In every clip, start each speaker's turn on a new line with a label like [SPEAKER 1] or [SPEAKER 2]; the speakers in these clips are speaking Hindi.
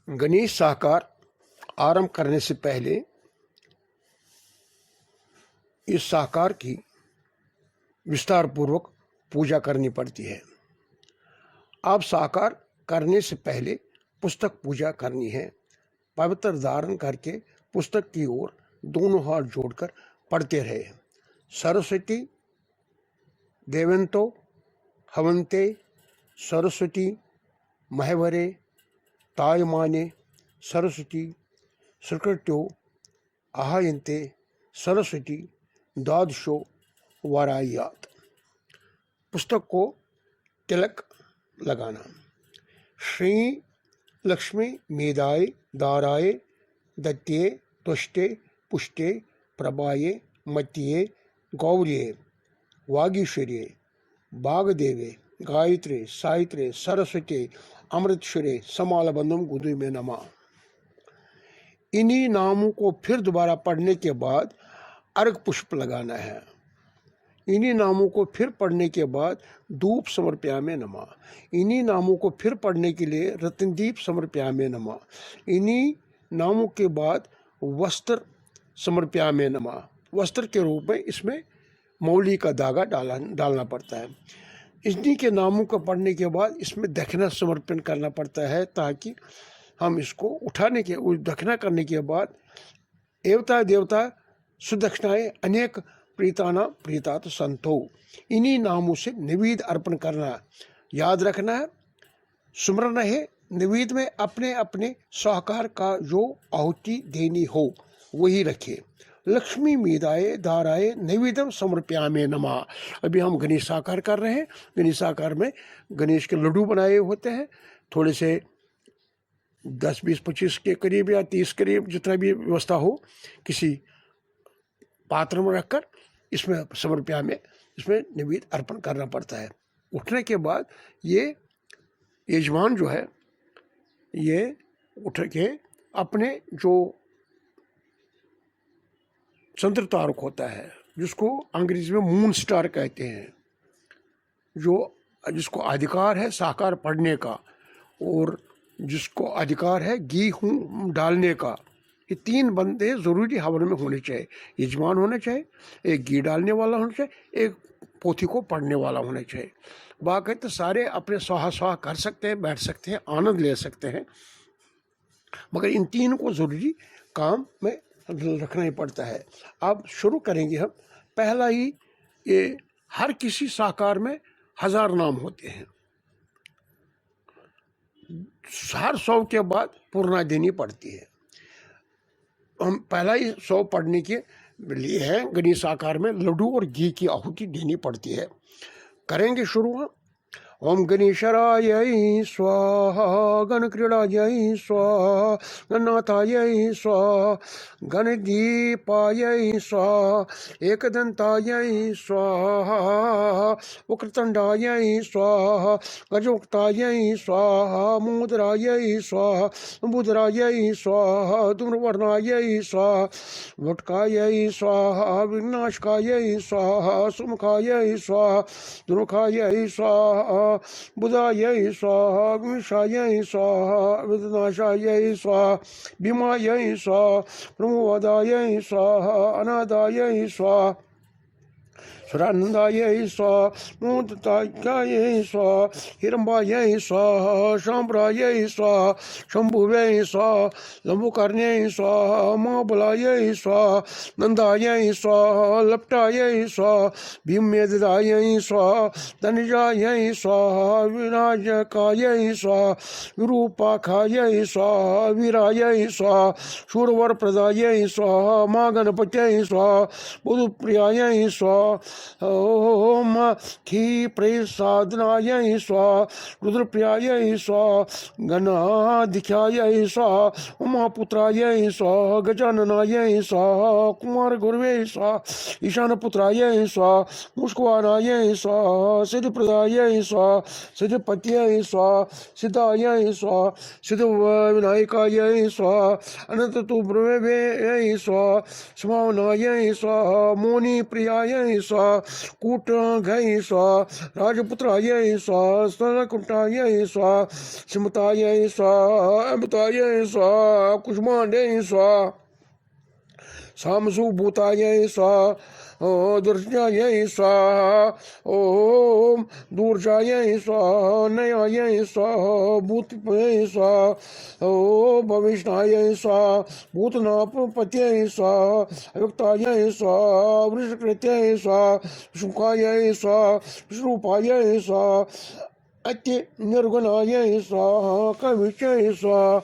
[SPEAKER 1] गणेश साहकार आरंभ करने से पहले इस साहकार की विस्तार पूर्वक पूजा करनी पड़ती है। आप साहकार करने से पहले पुस्तक पूजा करनी है। पवित्र धारण करके पुस्तक की ओर दोनों हाथ जोड़कर पढ़ते रहे। सरस्वती देवंतो हवंते सरस्वती महवरे तायमाने सरस्वती सुकृत्यो आहायन्ते सरस्वती द्वादशो वारायात। पुस्तक को तिलक लगाना। श्री लक्ष्मी मेदाय दाराय दत्ये तुष्टे पुष्टे प्रभाये मत्ये गौर्ये वागीश्वर्ये भागदेवे गायत्रे सायत्रे सरस्वती अमृतश्वरे समालबंधम गुदु में नमा। इन्हीं नामों को फिर दोबारा पढ़ने के बाद अर्घ पुष्प लगाना है। इन्हीं नामों को फिर पढ़ने के बाद धूप समर्पयामे नमा। इन्हीं नामों को फिर पढ़ने के लिए रत्नदीप समर्पयामे नमा। इन्हीं नामों के बाद वस्त्र समर्पयामे नमा। वस्त्र के रूप में इसमें मौली का धागा डालना पड़ता है। इन्हीं के नामों को पढ़ने के बाद इसमें दक्षिणा समर्पण करना पड़ता है, ताकि हम इसको उठाने के दक्षिणा करने के बाद एवता देवता सुदक्षिणाएं अनेक प्रीताना प्रीतात संतो। इन्हीं नामों से निवेद अर्पण करना याद रखना है। सुमरन है निवेद में अपने अपने साहकार का जो आहुति देनी हो वही रखे। लक्ष्मी मीदाए धाराए निवेदम समर्पयामे नमा। अभी हम गणेश साकार कर रहे हैं। गणेश साकार में गणेश के लड्डू बनाए होते हैं, थोड़े से 10, 20, 25 के करीब या 30 करीब जितना भी व्यवस्था हो, किसी पात्र में रखकर इसमें समर्पयामे इसमें निवेद अर्पण करना पड़ता है। उठने के बाद ये यजमान जो है ये उठ के अपने जो चंद्र तारक होता है, जिसको अंग्रेजी में मून स्टार कहते हैं, जिसको अधिकार है साकार पढ़ने का और जिसको अधिकार है घी हूँ डालने का, ये 3 बंदे ज़रूरी हवन में होने चाहिए। यजमान होना चाहिए, एक घी डालने वाला होना चाहिए, एक पोथी को पढ़ने वाला होना चाहिए। बाकी तो सारे अपने स्वाहा स्वाहा कर सकते हैं, बैठ सकते हैं, आनंद ले सकते हैं, मगर इन 3 को ज़रूरी काम में रखना ही पड़ता है। अब शुरू करेंगे हम। पहला ही ये हर किसी साकार में 1000 नाम होते हैं। हर 100 के बाद पूर्णा देनी पड़ती है। हम पहला ही 100 पढ़ने के लिए है गणेश साकार में लड्डू और घी की आहुति देनी पड़ती है। करेंगे शुरू हम। ओम गणेशाय स्वाहा, गण क्रीडाय स्वाहा, गणनाथाय स्वाहा, गणदीपाय स्वाहा, एकदंताय स्वाहा, वक्रतुंडाय स्वाहा, गजोक्ताय स्वाहा, मुद्राय स्वाहा, बुधराय स्वाहा, धूम्रवर्णाय स्वाहा, वटकाय स्वाहा, विनाशकाय स्वाहा, सुमुखाय स्वाहा, दुर्मुखाय स्वाहा, बुधाय स्वाहा, गणेशाय स्वाहा, विघ्ननाशाय स्वाहा, भीमाय स्वाहा, प्रमोदाय स्वाहा, अनादाय स्वाहा, सुरानंदाय स्वाहा, मोदताय स्वाहा, हिरंबाय स्वाहा, शाम्भराय स्वाहा, शंभुवे स्वाहा, लंबुकर्ण्य स्वाहा, महाबलाय स्वाहा, नंदाय स्वाहा, लपटाय स्वाहा, भीममेधाय स्वाहा, धनजाय स्वाहा, विनायकाय स्वाहा, विरूपाखाय स्वाहा, वीराय स्वाहा, शूरवरप्रदाय स्वाहा, माँ गणपत्यै स्वाहा, बुधप्रियाय स्वाहा, ओम खी प्रसादनाय स्वाहा, रुद्रप्रियाय स्वाहा, गणाधिक्याय स्वाहा, उमापुत्राय स्वाहा, गजाननाय स्वाहा, कुमार गुरुवे स्वाहा, ईशानपुत्राय स्वाहा, मुष्कवानाय स्वाहा, सिद्धप्रदाय स्वाहा, सिद्धपत्याय स्वाहा, सिद्धाय स्वाहा, सिद्धविनायकाय स्वाहा, अनंततुब्रवे स्वाहा, समावनाय स्वाहा, मोनि प्रियाय स्वाहा कूटांगाय स्वाहा राजपुत्राय स्वाहा स्तनकुंटाय स्वाहा सिमताय स्वाहा अमृताय स्वाहा कुष्मांडाय स्वाहा सामसुभूताय स्वाहा दुर्जयाय स्वाहा ओम दूर्जाय स्वाहा नयाय स्वाहा भूतपय स्वाहा ओम भविष्णाय स्वाहा भूतनापत्याय स्वाहा अव्यक्ताय स्वाहा वृषकृत्याय स्वाहा शुकाय स्वाहा विष्णुपाय स्वाहा अत्य निर्गुणाय स्वाहा कविचय स्वाहा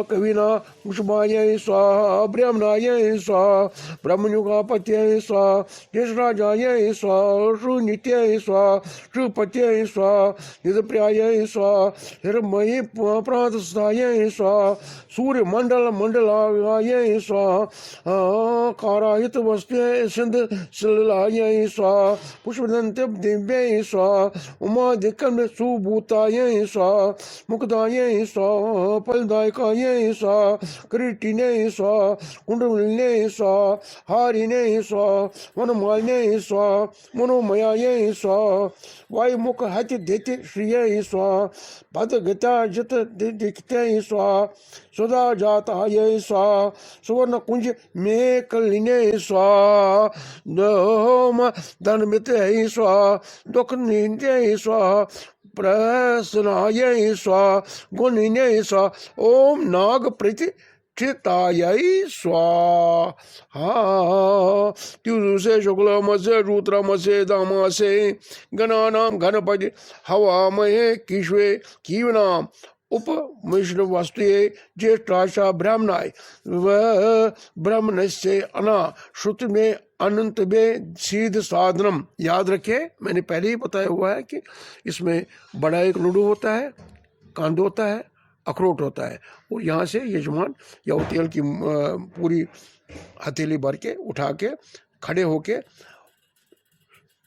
[SPEAKER 1] कविना मुषभाय स्वाहा ब्रह्मणाय स्वाहा ब्रह्मयुगापत्याय स्वाहा यशराजाय स्वाहा श्रुनित्याय स्वाहा श्रुपत्याय स्वाहा निधप्रियाय स्वाहा हिरमयी प्रातस्ताय स्वाहा सूर्य मंडल मंडलाय स्वाहा काराहित वस्त्य सिंध शिलाय स्वाहा पुष्पदंत दिव्याय स्वाहा उमादिकम सुभूताय स्वाहा मुक्ताय स्वाहा फलदायकाय स्वाहा किरीटिने स्वाहा कुंडलिने स्वाहा हारिने स्वाहा वनमालिने स्वाहा मनोमयाय स्वाहा वायुमुख हति देते श्रिय स्वाहा भद्रगता जत दिखते स्वाहा सदा जाताय स्वाहा सुवर्ण कुंज में कलिने स्वाहा दोम धनमित स्वाहा दुख निंदे स्वाहा प्रसन्नाय स्वाहा गुणिने स्वाहा ओम नाग प्रति चिताय स्वाहा त्युसे शुक्लमसे रुद्रमसे दामसे गणानाम गणपति हवामहे किश्वे कीवनाम उपमिश्रवस्तुये ज्येष्ठाशा ब्राह्मणाय ब्राह्मणस्य अना श्रुति में अनंत में सीध साधनम। याद रखे, मैंने पहले ही बताया हुआ है कि इसमें बड़ा एक लड्डू होता है, कांद होता है, अखरोट होता है, और यहाँ से यजमान या तेल की पूरी हथेली भर के उठा के खड़े होके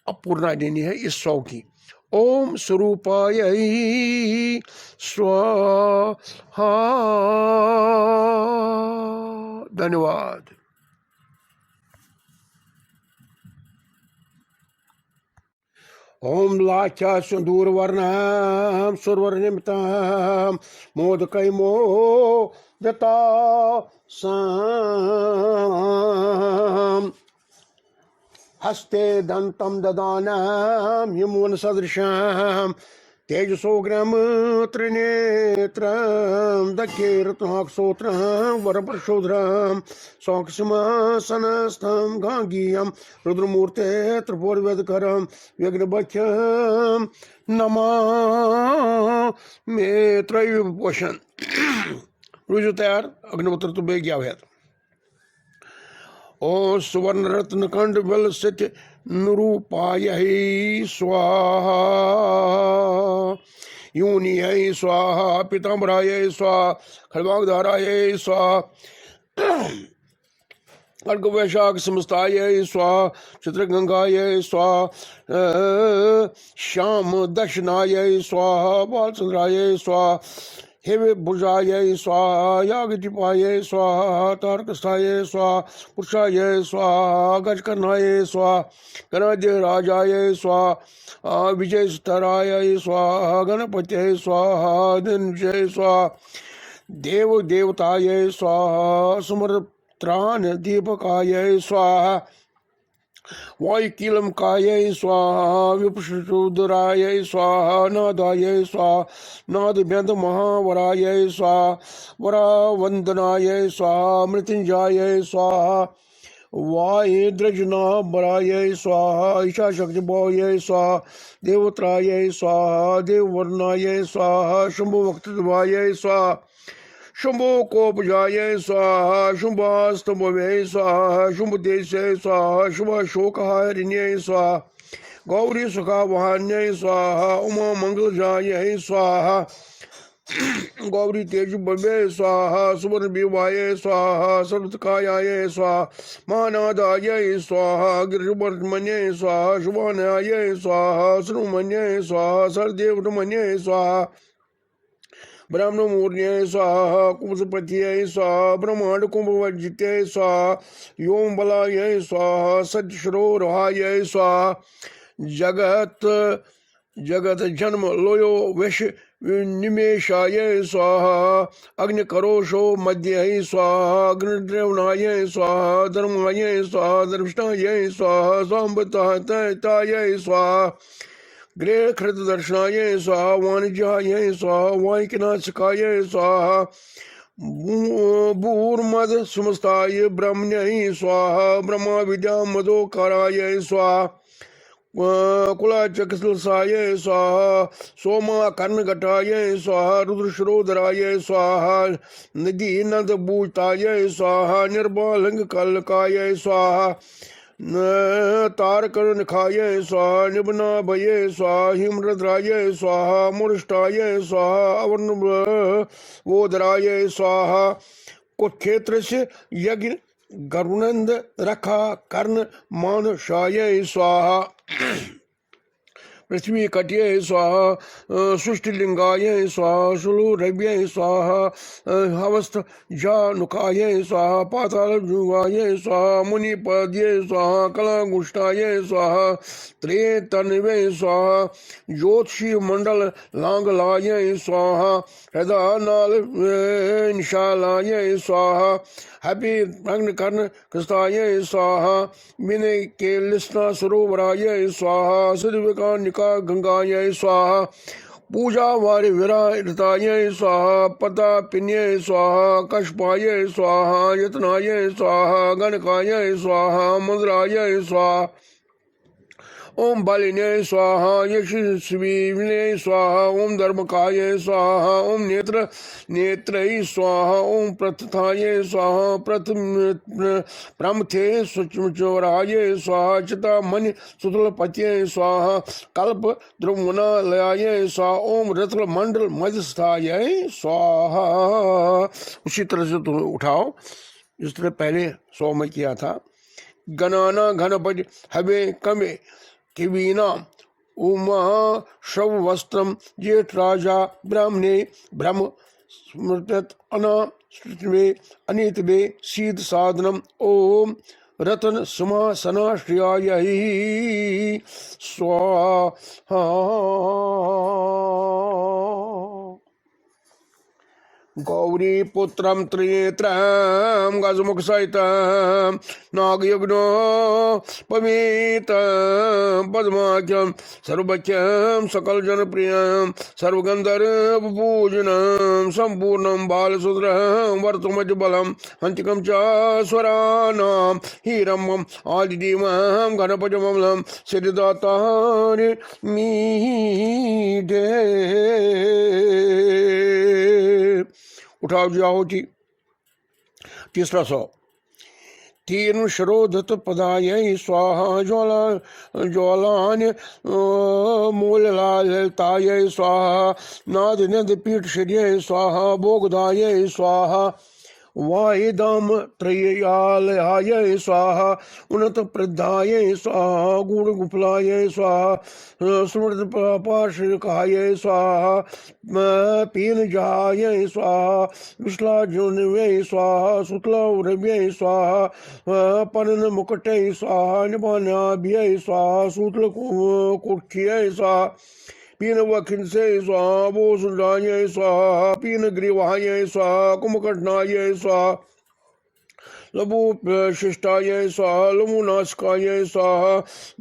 [SPEAKER 1] अब पूर्णा देनी है इस 100 की। ओम स्वरूपाय स्वाहा। धन्यवाद। ओम लाचा सिंदूर वर्णम सुरवर्णिमतम मोदकै मोदता साम हस्ते दंतम ददानम यमुन सदृशम तेजसोग्रम त्रिनेत्रम दक्षे रत्नाक्षोत्रम वरप्रशोधरम सौक्षमासनस्थम गांगीयम रुद्रमूर्ते त्रिपुरवेदकरम विघ्नभक्षम नमा मे त्रयोवशन। रुजु तयार, अग्निहोत्र तो बे गया है। ओम सुवर्ण रत्न कंड बल सत्य निरूपाय स्वाहा यूनिय स्वाहा पीताम्बराय स्वाहा खड्गधाराय स्वाहा अर्घवैशाख समस्ताय स्वाहा चित्रगंगाय स्वाहा श्याम दक्षिणाय स्वाहा बालचंद्राय स्वाहा हेवे भुजाय स्वाहा यागदीपाय स्वाहा तारकस्थाय स्वाहा पुरुषाय स्वाहा गजकर्णाय स्वाहा गणाध्य राजाय स्वाहा विजय स्तराय स्वाहा गणपतये स्वाहा धनजय स्वाहा देव देवताय स्वाहा समर्त्रान दीपकाय स्वाहा वायुकीलम काय स्वाहा विपुषुदराय स्वाहा नादाय स्वाहा नादभ्यंत महावराय स्वाहा वरावंदनाय स्वाहा मृत्युंजयाय स्वाहा वायुद्रजनाभराय स्वाहा ईशा शक्तिभाय स्वाहा देवत्राय स्वाहा देववर्णाय स्वाहा शंभुभक्तभाय स्वाहा शुंभो कोपजाय स्वाहा शुंभास्तंभवे स्वाहा शुंभदेशय स्वाहा शुभ शोकहारिण्य स्वाहा गौरी सुखावहान्य स्वाहा उमा मंगलजाय स्वाहा गौरी तेजुभवे स्वाहा सुवर्ण विवाय स्वाहा सर्वतकायाय स्वाहा मानादाय स्वाहा गिरिवर्मन्य स्वाहा शुभानाय स्वाहा श्रुमन्य स्वाहा सरदेवमन्य स्वाहा ब्राह्मण मूर्ण्य स्वाहा कुंभपत्ये स्वाहा ब्रह्मांड कुंभवज्जित्ये स्वाहा योम बलाय स्वाहा सज्जश्रोरहाय स्वाहा जगत जगत जन्म लोयो विष निमेशाय स्वाहा अग्निकरोशो मध्य स्वाहा अग्निद्रवणाय स्वाहा धर्माय स्वाहा दर्शनाय स्वाहा सांबताय स्वाहा गृह कृत दर्शनाय स्वाहा वाणिज्याय स्वाहा वाणिकनाशकाय स्वाहा भूर्मद सुमस्ताय ब्रह्मण्य स्वाहा ब्रह्मा विद्या मदोकाराय स्वाहा कुलाचकसाय स्वाहा सोमा कर्णघटाय स्वाहा रुद्रश्रोधराय स्वाहा नदी नद भूताय स्वाहा निर्बालिंग कलकाय स्वाहा तारकर्णखाय स्वाहा निबनाभये स्वाहा हिमरद्राय स्वाहा मुष्टाय स्वाहा अवर्णवोदराय स्वाहा कुक्षेत्र से यज्ञ गरुणंद रखा कर्ण मानुषाय स्वाहा पृथ्वी कट्य स्वाहा सृष्टिलिंगाय स्वाहा सुलूरव्य स्वाहा हवस्त जानुकाय स्वाहा पातालजुवाय स्वाहा मुनिपद्य स्वाहा कलागुष्टाय स्वाहा त्रेतन्वे स्वाहा ज्योतिषी मंडल लांगलाय स्वाहा हृदयनाल निशालाय स्वाहा हैप्पी अग्न कर्ण कृष्णाय स्वाहा विनय के लिस्ना सरोवराय स्वाहा सिद्धिविका निका गंगाय स्वाहा पूजा वारि विराताय स्वाहा पता पिन्य स्वाहा कष्पाय स्वाहा यत्नाय स्वाहा गणकाय स्वाहा मंद्राय स्वाहा ओम बालिन्य स्वाहा यशस्वी स्वाहा ओम धर्मकाय स्वाहा ओम नेत्र नेत्रय स्वाहा ओम प्रथाय स्वाहा प्रमथे सुचराय स्वाहा चिता मन सुतलपत्य स्वाहा कल्प द्रुमनालयाय स्वाहा ओम रत्न मंडल मध्यस्थाय स्वाहा। उसी तरह से तुम उठाओ जिस तरह पहले 100 में किया था। गणाना घनपति हवे कमे किवीना उमा शव वस्त्रम जेठ राजा ब्राह्मणे ब्रह्म स्मृत अनाश्वे अनितवे सीध साधनम ओम रतन समासनाश्रयाय स्वाहा। गौरी पुत्रम त्रिनेत्रम गजमुख सहितम नागयज्ञो पवित्रम पद्माख्यम सर्वभक्ष्यम सकल जनप्रियम सर्वगंधर्व पूजनम संपूर्णम बालसूत्रम वर्तुमज्बलम हंतिकम च स्वरानाम हीरमम आदिदेवम गणपतिममलम सिद्धिदातारे मीडे। उठाओ जाओ जी। तीसरा 100 तीन शरोधत पदाय स्वाहा ज्वाला ज्वालान मूललालताय स्वाहा नाद नद पीठ शर्य स्वाहा भोगदाय स्वाहा वाहिदाम त्रयालयाय स्वाहा उन्नत प्रदाय स्वाहा गुण गुफलाय स्वाहा स्मृत पार्श्वकाय स्वाहा पीन जाय स्वाहा विश्लाजुन्वे स्वाहा शुक्लव्रव्य स्वाहा पनन मुकुटय स्वाहा निपानाभ्य स्वाहा सूतल कुक्षय स्वाहा पीन वखिंसे स्वाहा भोसुंडाय स्वाहा पीन ग्रीवाय स्वाहा कुंभकर्णाय स्वाहा लघु शिष्टाय स्वाहा लघुनाशकाय स्वाहा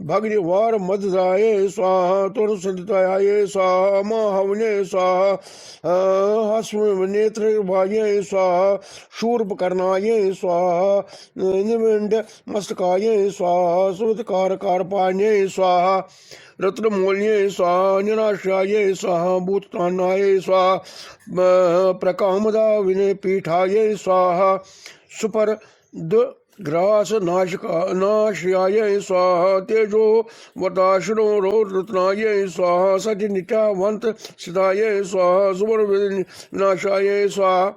[SPEAKER 1] भग्निवार मददाय स्वाहा तुर सिद्धाय स्वाहा महावने स्वाहा हस्म नेत्र भाय स्वाहा शूर्पकर्णाय स्वाहा निविंड मस्तकाय स्वाहा सुतकार कारपाण्य स्वाहा रत्नमूल्य स्वाहा निराशाय स्वाहा भूततानाय स्वाहा प्रकामदा विनय पीठाय स्वाहा सुपर ग्रास नाशयाय स्वाहा तेजो वताशनो रत्नाय स्वाहा सच नित्यावंत सिद्धाय स्वाहा सुवर विनाशाय स्वाहा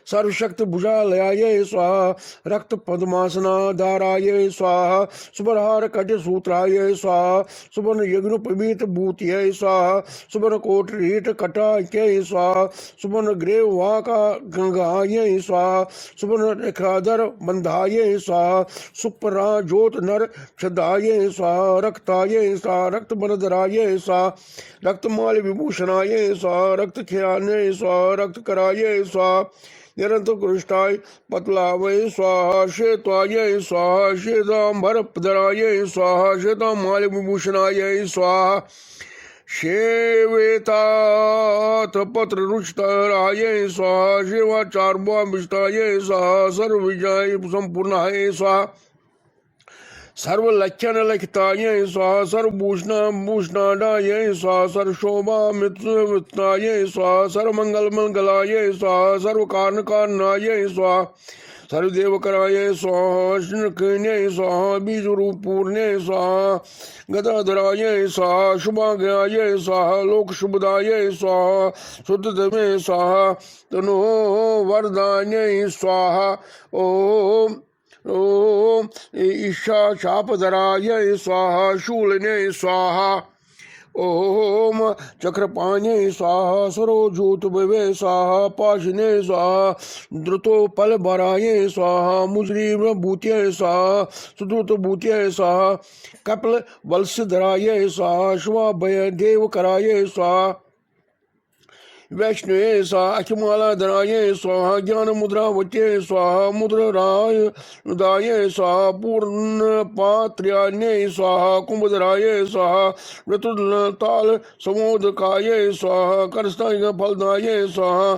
[SPEAKER 1] सर्वशक्ति भुजालयाय स्वाहा, रक्त पद्मासना धाराय स्वाहा, सुबरहार कट सूत्राय स्वाहा, सुबर्ण यज्ञोपवीत भूतये स्वाहा, सुबर्ण कोटरीट कटाक्य स्वाहा, सुबर्ण ग्रेव वाका गंगाय स्वाहा, सुबर्ण रेखाधर बंधाय स्वाहा, सुपरा ज्योत नर छदाय स्वाहा, रक्ताय स्वाहा, रक्त बलधराय स्वाहा, रक्तमाल विभूषणाय स्वाहा, रक्त खियाने स्वाहा, रक्त कराय स्वाहा, निरंतर कृष्टाय पतलावय स्वाहा, श्वेताय स्वाहा, श्वेतांबर धराय स्वाहा, श्वेतामाल विभूषणाय स्वाहा, शेवेतात पत्र रुचितराय स्वाहा, शिवाचार्वाभिष्टाय स्वाहा, सर्व विजय संपूर्णाय स्वाहा, सर्वलक्षण लक्षिताय स्वाहा, सर्वभूषण भूषणाय स्वाहा, सर्वशोभा मित्राय स्वाहा, सर्वमंगल मंगलाय स्वाहा, सर्वकारण कारणाय स्वाहा, सर्वदेवकराय स्वाहा, श्रीकृष्णाय स्वाहा, बीज रूप पूर्णे स्वाहा, गदाधराय स्वाहा, शुभाग्याय स्वाहा, लोक शुभदाय स्वाहा, शुद्धतमे स्वाहा, तनो वरदान्य स्वाहा, ओम ओम ईशा चापधराय स्वाहा, शूलने स्वाहा, ओम चक्रपाणे स्वाहा, सरोजोत भवे स्वाहा, पाशने स्वाहा, द्रुतोपल भराये स्वाहा, मुजरी भूत्य स्वाहा, सुद्रुत भूत्य स्वाहा, कपिल वत्सधराय स्वाहा, शुभाभय देव कराये स्वाहा, वैष्णवे स्वाहा, अखिमाला धराये स्वाहा, ज्ञान मुद्रा वच्ये स्वाहा, मुद्र राय दाये स्वाहा, पूर्ण पात्र्यान्य स्वाहा, कुंभधराये स्वाहा, ऋतुताल समोदकाये स्वाहा, करस्ताय फलदाये स्वाहा,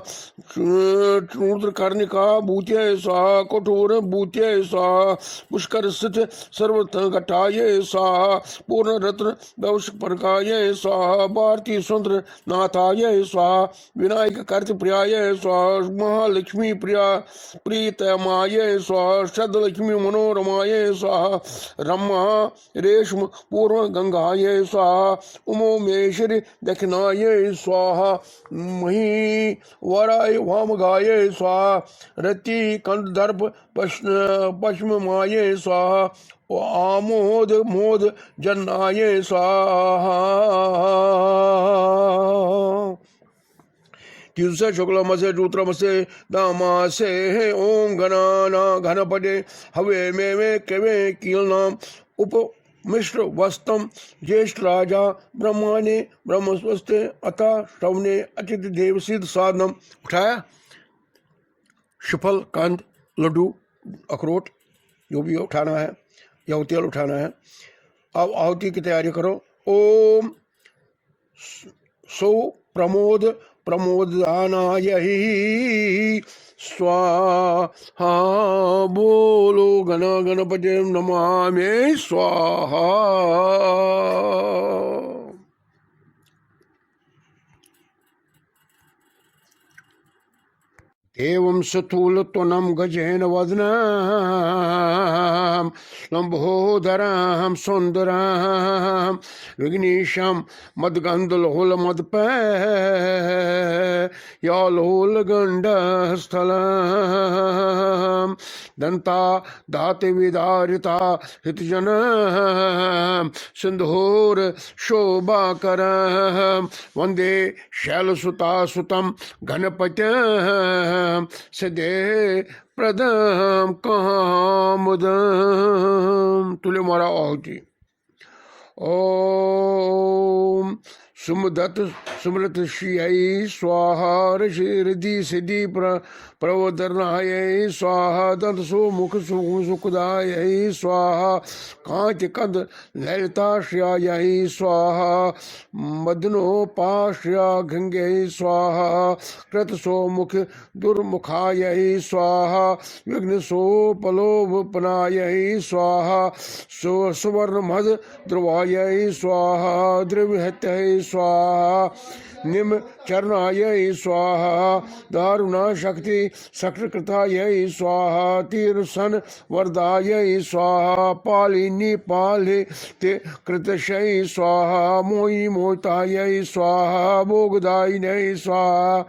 [SPEAKER 1] कर्णिका भूत्ये स्वाहा, कठोर भूत्ये स्वाहा, पुष्कर स्थित सर्वघटाये स्वाहा, पूर्ण रत्न दौश परकाये स्वाहा, भारतीय स्वतंत्र नाथाये स्वाहा, विनायक कर्त प्रियाय स्वाहा, महालक्ष्मी प्रिया प्रीतमाय स्वाहा, शतलक्ष्मी मनोरमाय स्वाहा, रमा रेशम पूर्व गंगाय स्वाहा, उमोमेश्वरी दक्षिणाय स्वाहा, मही वराय वामगाय स्वाहा, रति कंदर्प पश्चिमाय स्वाहा, आमोद मोद जन्नाय स्वाहा, तीसरे शुक्लमसे रुद्रमसे दामासे ओम गणाना घनपटे हवे में कवे कीलनाम उप मिश्र वस्तम ज्येष्ठ राजा ब्रह्माने ब्रह्मस्वस्ते अथा श्रवणे अचित देव सिद्ध साधनम। उठाया श्रीफल कंद लड्डू अखरोट जो भी उठाना है या तेल उठाना है। अब आहुति की तैयारी करो। ओम सो प्रमोद प्रमोदानाय स्वाहा, बोलो गण गणपति नमामि स्वाहा। एवं स्थूलत्वनं गजेन वदनं लंबोदरं सुंदरं विघ्नेशं मद्गंधलोलमदपयालोलगंडस्थलं दंता दातिविदारिता हितजनं सिंधूर शोभाकरं वंदे शैलसुतासुतं गणपतिं सिद्धे प्रदम कामुदम। तुले मारा आहुति। ओम सुमदत सुमृत श्रियै स्वाहा, ऋषि रिद्धि सिद्धि प्रवदरणाय स्वाहा, दंत सुमुख सुखदाय स्वाहा, कांच कंद ललिताश्रयाय स्वाहा, मदनोपाश्रया गंगे स्वाहा, कृत सोमुख दुर्मुखाय स्वाहा, विघ्न सोपलोभपनाय स्वाहा, सुवर्ण मद ध्रुवाय स्वाहा, द्रव्यहत्यै स्वाहा, निम चरणाय स्वाहा, दारुणा शक्ति शक्रकृताय स्वाहा, तीर्सन वरदाय स्वाहा, पालिनी पाले ते कृतशय स्वाहा, मोयि मोताय स्वाहा, भोगदायिनै स्वाहा,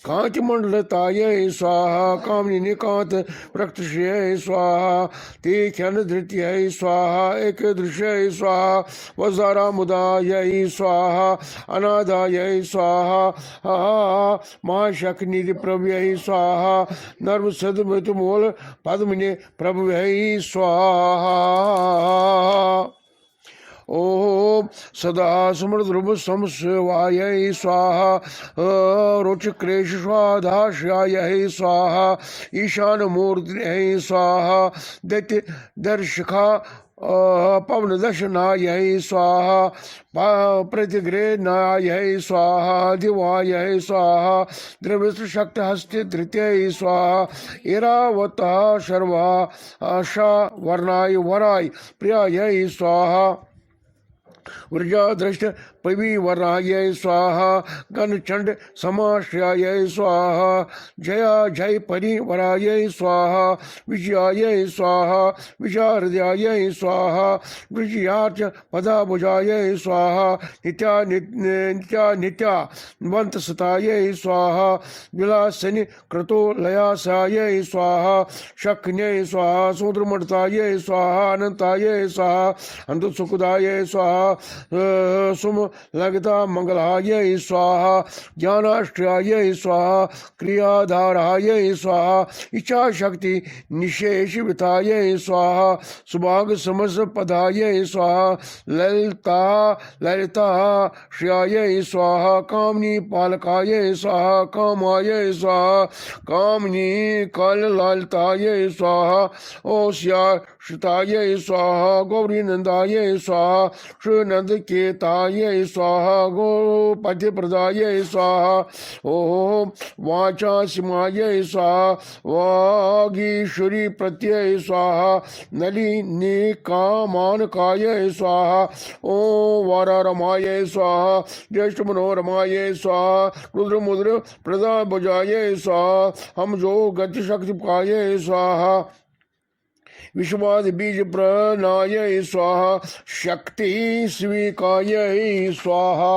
[SPEAKER 1] कांति मंडलतायै स्वाहा कामनी निकांत प्रकृष्यै स्वाहा तीख्यन धृत्यै स्वाहा एक दृश्यै स्वाहा वज्रामुदायै स्वाहा अनादायै स्वाहा महाशक्ति प्रभुयै स्वाहा नर्व सदमूल पद्मने प्रभुयै स्वाहा ओम सदा समृद्रुम समस्वायै स्वाहा रोचक्रेश स्वाधाश्यायै स्वाहा ईशान मूर्तियै स्वाहा दैत्य दर्शका पवन दशनायै स्वाहा प्रतिगृहनायै स्वाहा दिवायै स्वाहा द्रविशक्त हस्ते धृत्यै स्वाहा ऐरावतः शर्वा आशा वर्णाय वराय प्रियायै स्वाहा ऊर्जा दृष्ट पविवरायै स्वाहा गणचंड समाश्रयायै स्वाहा जया जय परिवरायै स्वाहा विजयायै स्वाहा विचारदयायै स्वाहा विजयार्च पदाभुजायै स्वाहा नित्या वंतसतायै स्वाहा विलासनि कृतो लयासायै स्वाहा शक्न्यै स्वाहा समुद्रमण्डतायै स्वाहा अनंतायै स्वाहा अंतसुखदायै स्वाहा सुम लगता मंगलायै स्वाहा ज्ञानाष्ट्रायै स्वाहा क्रियाधारायै स्वाहा इच्छा शक्ति निशेषवितायै स्वाहा सुभाग समस पदायै स्वाहा ललिता श्रियायै स्वाहा कामनी पालकायै स्वाहा कामायै स्वाहा कामनी काल लालतायै स्वाहा ओस्या श्रुतायै स्वाहा गौरी नंदायै स्वाहा श्रीनंद केतायै स्वाहा गोपति प्रदायै स्वाहा ओम वाचा सिमायै स्वाहा वागीश्वरी प्रत्यय स्वाहा नलिनिकामानकायै स्वाहा ओम वारारमायै स्वाहा ज्येष्ठ मनोरमायै स्वाहा रुद्र मुद्र प्रदा भुजायै स्वाहा हम जो गति शक्ति पायै स्वाहा विश्वाद बीज प्रणायै स्वाहा शक्ति स्वीकायै स्वाहा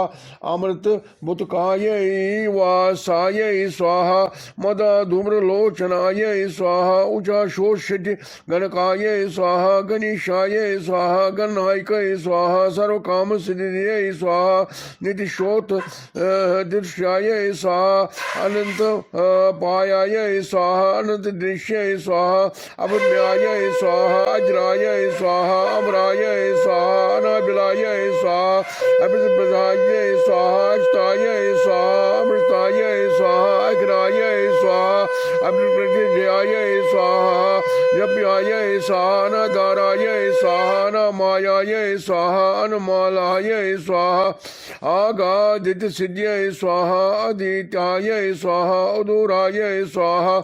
[SPEAKER 1] अमृत बुतकायै वासायै स्वाहा मदा धूम्रलोचनायै स्वाहा उचा शोषित गणकायै स्वाहा गणेशायै स्वाहा गणनायकै स्वाहा सर्वकाम सिद्धियै स्वाहा नितिशोत दृश्यायै स्वाहा अनंत पायायै स्वाहा अनंत दृश्यै स्वाहा अभिन्यायै स्वाहा अजरायै स्वाहा अमरायै स्वाहा अनाबिलायै स्वाहा अभिप्रदायै स्वाहा अष्टायै स्वाहा अमृतायै स्वाहा अग्रायै स्वाहा अभिप्रजयायै स्वाहा जप्यायै स्वाहा अनाधारायै स्वाहा अनामायायै स्वाहा अनमालायै स्वाहा आगादित सिद्ध्यै स्वाहा अदित्यायै स्वाहा उदूरायै स्वाहा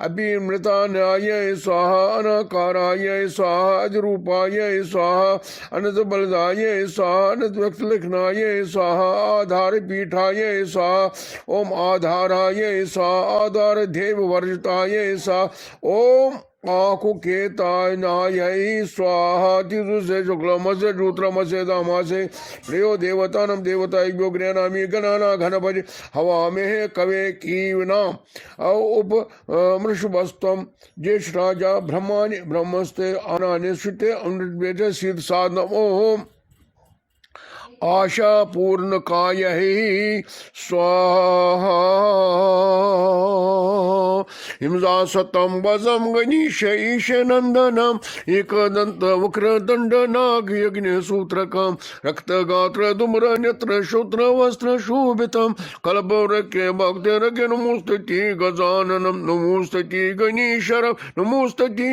[SPEAKER 1] अभिमृतान्यायै स्वाहा अनाकारायै स्वाहा अजरूपायै स्वाहा अनंत बलदायै स्वाहा अनंत व्यक्त लिखनायै स्वाहा आधार पीठायै स्वाहा ओम आधारायै स्वाहा आधार देव वर्जतायै स्वाहा ओम आँखों के तायनायै स्वाहा तिरु से शुक्लम से जूत्रम से दामा से प्रियो देवतानम देवता योग्रनामी गणाना घनभज हवा में कवे कीवना उप मृषभस्तम ज्येष्ठ राजा ब्रह्मानि ब्रह्मस्ते अनानि सुते अमृत सिद्ध साधनम ओम आशा पूर्ण काय स्वाहा हिमजा सतम वजम गणेश ईश नंदनम एकदंत वक्रदंड नाग यज्ञ सूत्रकम रक्त गात्र धूम्र नेत्र श्रोत्र वस्त्र शोभितम कलबौरके भक्तिरके नमोस्तुति गजाननम नमोस्तुति गणेशरम नमोस्तुति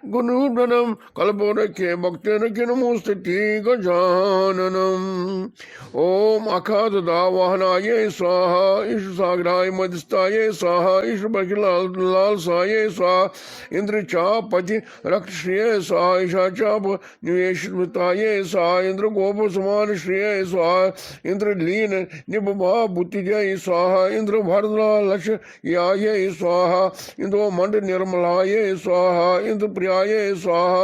[SPEAKER 1] गुणुधनम कलबौरके भक्तिरके नमोस्तुति गजाननम ओम अखाद दावाहनाय स्वाहा ईश सागराय मध्यस्थाय स्वाहा ईश लाल साये स्वाहा इंद्र चापति रक्त श्रेय स्वाहा ईशा चाप निवेश स्मृताये स्वाहा इंद्र गोप समान श्रेय स्वाहा इंद्र लीन निबा बुद्धि जय स्वाहा इंद्र भरला लक्ष याये स्वाहा इंद्रो मंड निर्मलाये स्वाहा इंद्र प्रियाये स्वाहा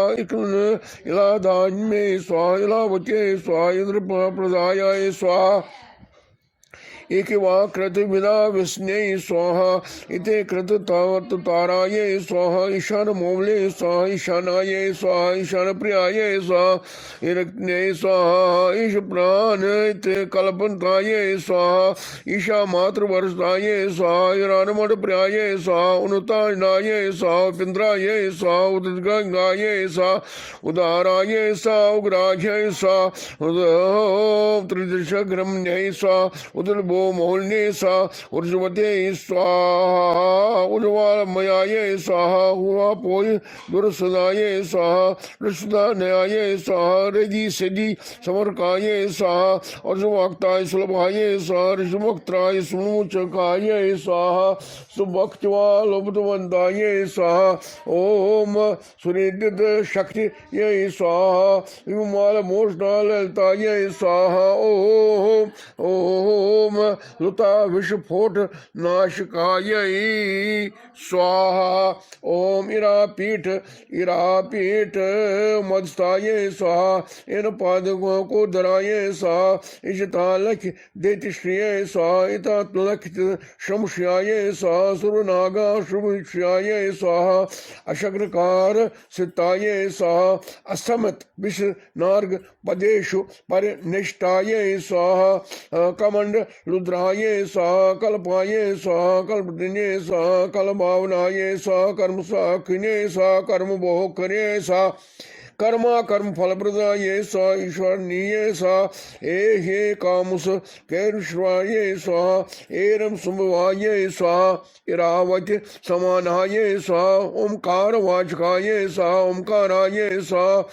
[SPEAKER 1] इलादान्मे स्वाहा इलावत्ये स्वाहा इंद्र प्रदायाय स्वाहा एक वा कृत विदा विस्ने स्वाहा इते कृत तावत ताराये स्वाहा ईशान मोमले स्वाहा ईशानाये स्वाहा ईशान प्रियाये स्वाहा इरक्ने स्वाहा ईश प्राण इते कल्पनताये स्वाहा ईशा मातृ वर्षाये स्वाहा ईरानमठ प्रियाये स्वाहा उनुतानाये स्वाहा पिंद्राये स्वाहा उदगाये स्वाहा उदाराये स्वाहा उग्राह्य स्वाहा त्रिदशग्रम्य स्वाहा उदलबो मोहल्ने स्वाहा उर्जवते स्वाहा उर्वालमयाये स्वाहा हुआ पोय दुरसदाये स्वाहा ऋषदानयाये स्वाहा रजी सजी समरकाये स्वाहा अर्जुवाक्ताय सुलभाये स्वाहा ऋषमुक्त्राय सुमुचकाये स्वाहा सुभक्तिवालोपतवंताये स्वाहा ओम सुरेद्युत शक्ति ये स्वाहा विमाल मोषणालताये स्वाहा ओम ओम लुता विषफोट नाशकाये स्वाहा ओम इरापीठ इरापीठ मदस्ताये स्वाहा इन पादकों को धराये स्वाहा इशता लख देति श्रिय स्वाहा इता लखित श्रमश्याये स्वाहा सुरनागा श्रमश्याये स्वाहा अशग्रकार सिताये स्वाहा असमत विष नार्ग पदेशु परिनिष्ठाये स्वाहा कमंड रुद्राये स्वाहा कल्पाये स्वाहा कल्पदिने स्वाहा कलभावनाये स्वाहा कर्म साखिने स्वाहा कर्म भोक्रे स्वाहा कर्मा कर्म फलप्रदाये स्वाहा ईश्वरनीये स्वाहा ए हे कामुस कैरुष्वाये स्वाहा एरम सुभवाये स्वाहा इरावत समानाये स्वाहा ओमकार वाचकाये स्वाहा ओमकाराये स्वाहा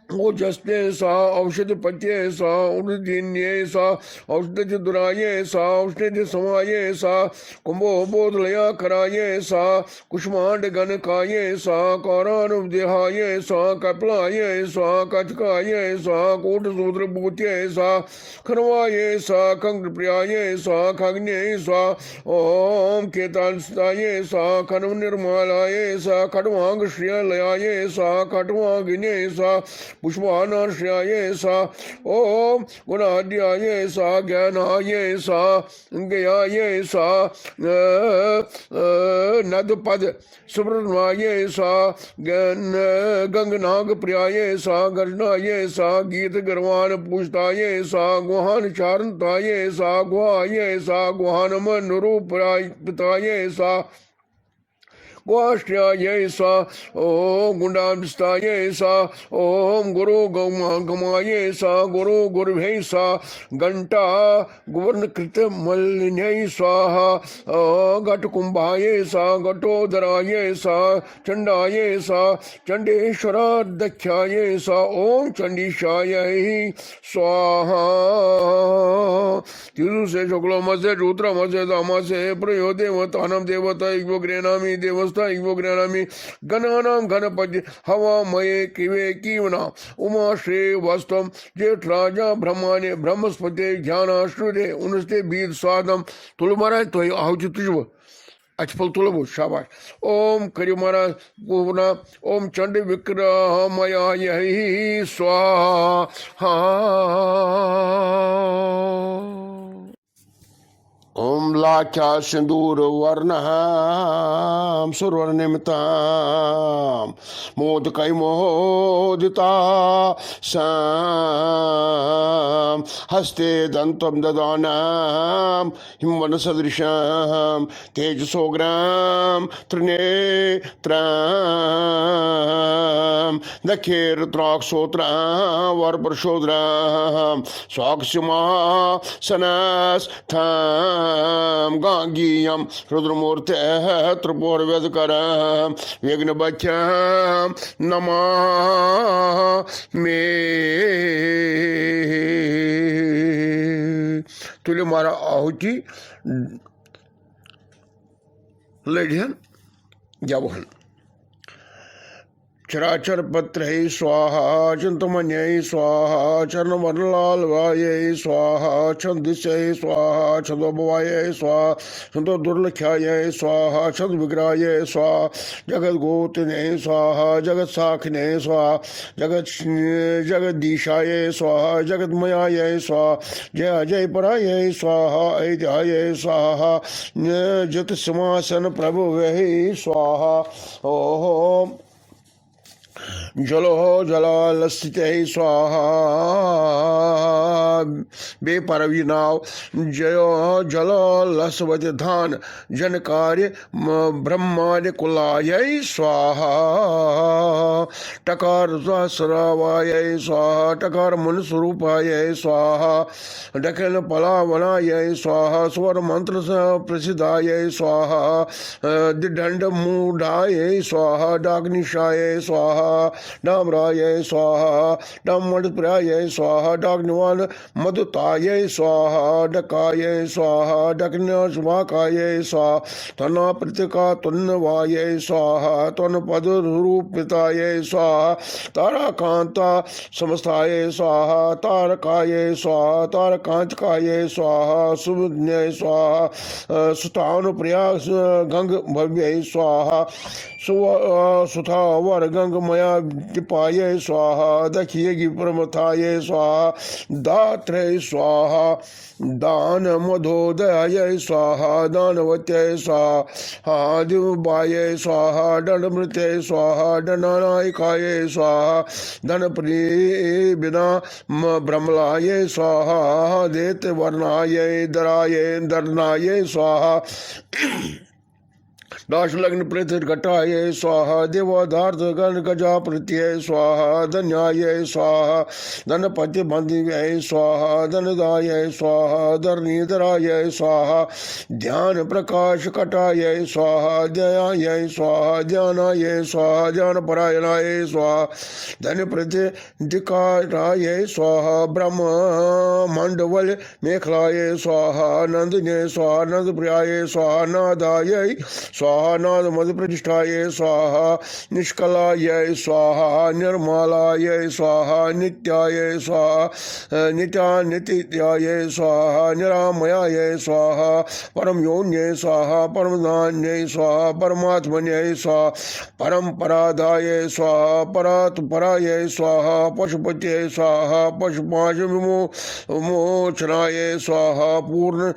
[SPEAKER 1] ओजस्ते स्वाहा औषध पत्ये स्वाहा उर्दिन्ये स्वाहा औषध दुराये स्वाहा औषध समाये स्वाहा कुंभो बोधलया कराये स्वाहा कुष्मांड गणकाये स्वाहा कौरानुदेहाये स्वाहा कपलाये स्वाहा कचकाये स्वाहा कोट सूत्र भूत्ये स्वाहा खरवाये स्वाहा कंग प्रियाये स्वाहा खग्ने स्वाहा ओम केतांस्ताये स्वाहा खनव निर्मलाये स्वाहा खटवांग श्रियलयाये स्वाहा खटवांगिने स्वाहा पुष्पानाश्रयाये सा ओम गुणाध्याये सा ज्ञानाये सा ज्ञाये सा नदपद सुब्रह्मण्ये सा गंगनाग प्रियाये सा गर्जनाये सा गीत गर्वान पूजताये सा गुहान चारणताये सा गुहाये सा गुहानम निरूपताये सा गोष्ठ्याये सा ओम गुंडांस्ताये सा ओम गुरु गमाये सा गुरु गुरुभे सा घंटा गुवर्ण कृत मलिन्य स्वाहा घट कुंभाये सा घटोदराये सा चंडाये सा चंडेश्वराध्यक्षाये सा ओम चंडीशाय स्वाहा तिरु से शुक्लो मसे रुद्र मसे दामा से प्रयो देवतानम देवता इग्वग्रेनामी देवस्ता इग्वग्रेनामी गणानाम गणपति हवा मये किवे कीवना उमा श्री वस्तम जेठ राजा ब्रह्माने ब्रह्मस्पति ज्ञानाश्रुदे उनस्ते बीद स्वादम तुल महाराज तो आहुति तुझव अचफल तुलबो शाबाश ओम करी महाराज पूर्णा ओम चंड विक्रह मया यही स्वाहा ओम लाख्या सिंदूर वर्णम सुवर्णिमताम मोदकै मोदिता साम हस्ते दंतम ददानाम हिमवन सदृशम तेजसोग्राम त्रिनेत्राम दखे रुद्राक्षोत्राम वरप्रशोद्राम स्वाक्षमा सनस्थाम गांगीयम रुद्रमूर्ते त्रिपुरवेदकरम विघ्नबध्यम नमामि तुले मारा आहुति लड़ियन जवहन चराचर पत्र स्वाहा चिंतमन्य स्वाहा चरणवरलालवाय स्वाहा छंदिशय स्वाहा छंदोभवाय स्वाहा छंदो दुर्लख्याय स्वाहा छंद विग्राय स्वाहा जगत गोतने स्वाहा जगत साखिने स्वाहा जगदीशाय स्वाहा जगतमयाय स्वाहा जय अजय पराय स्वाहा ऐतिहाय स्वाहा जत सिंहासन प्रभु वही स्वाहा ओम जलो जलालस्थित स्वाहा बेपरवीनाव जयो जलालस्वत धान जन कार्य ब्रह्मांड कुलाय स्वाहा टकार सहस्रावाय स्वाहा टकार मन स्वरूपाय स्वाहा दखन पलावनाय स्वाहा स्वर मंत्र प्रसिद्धाय स्वाहा दंड मूढ़ाय स्वाहा डाग्निशाय स्वाहा डामराय स्वाहा डामप्राय स्वाहा डाग्निवान मधुताय स्वाहा डकाय स्वाहा डकन्यवाकाय स्वाहा तना प्रतिका तुन्नवाय स्वाहा तन पद रूपिताय स्वाहा ताराकांता समस्ताय स्वाहा तारकाय स्वाहा तारकांतकाय स्वाहा सुविज्ञ स्वाहा सुतानुप्रिया गंग भव्य स्वाहा सुथावर गंग मया पाये स्वाहा दखिएगी प्रमथाये स्वाहा दात्रे स्वाहा दान मधोदय स्वाहा दानवत्य स्वाहा दिवाय स्वाहा दंडमृत्य स्वाहा दंडनायकाय स्वाहा धनप्रिय बिना ब्रह्मलाय स्वाहा देत वर्णाय दराय दर्नाय स्वाहा दाश लग्न प्रथित घटाय स्वाहा देवाधार्थ गण गजा प्रत्यय स्वाहा धन्याय स्वाहा धनपति बंधिव्य स्वाहा धनदाय स्वाहा धरणीधराय स्वाहा ध्यान प्रकाश कटाय स्वाहा ध्याय स्वाहा ध्यानाय स्वाहा ध्यान परायणाय स्वाहा धन प्रतिकाराय स्वाहा ब्रह्म मंडवल मेखलाय स्वाहा नंदने स्वाहा नंद प्रियाय स्वाहा नादाय स्वाहा नाद मध्य प्रतिष्ठाय स्वाहा निष्कलाय स्वाहा निर्मलाय स्वाहा नित्याय स्वाहा नित्याय स्वाहा निरामयाय स्वाहा परम योन्य स्वाहा परम धान्य स्वाहा परमात्मन्य स्वाहा परम पराधाय स्वाहा परात पराय स्वाहा पशुपत्य स्वाहा पशुपाश विमोचनाय स्वाहा पूर्ण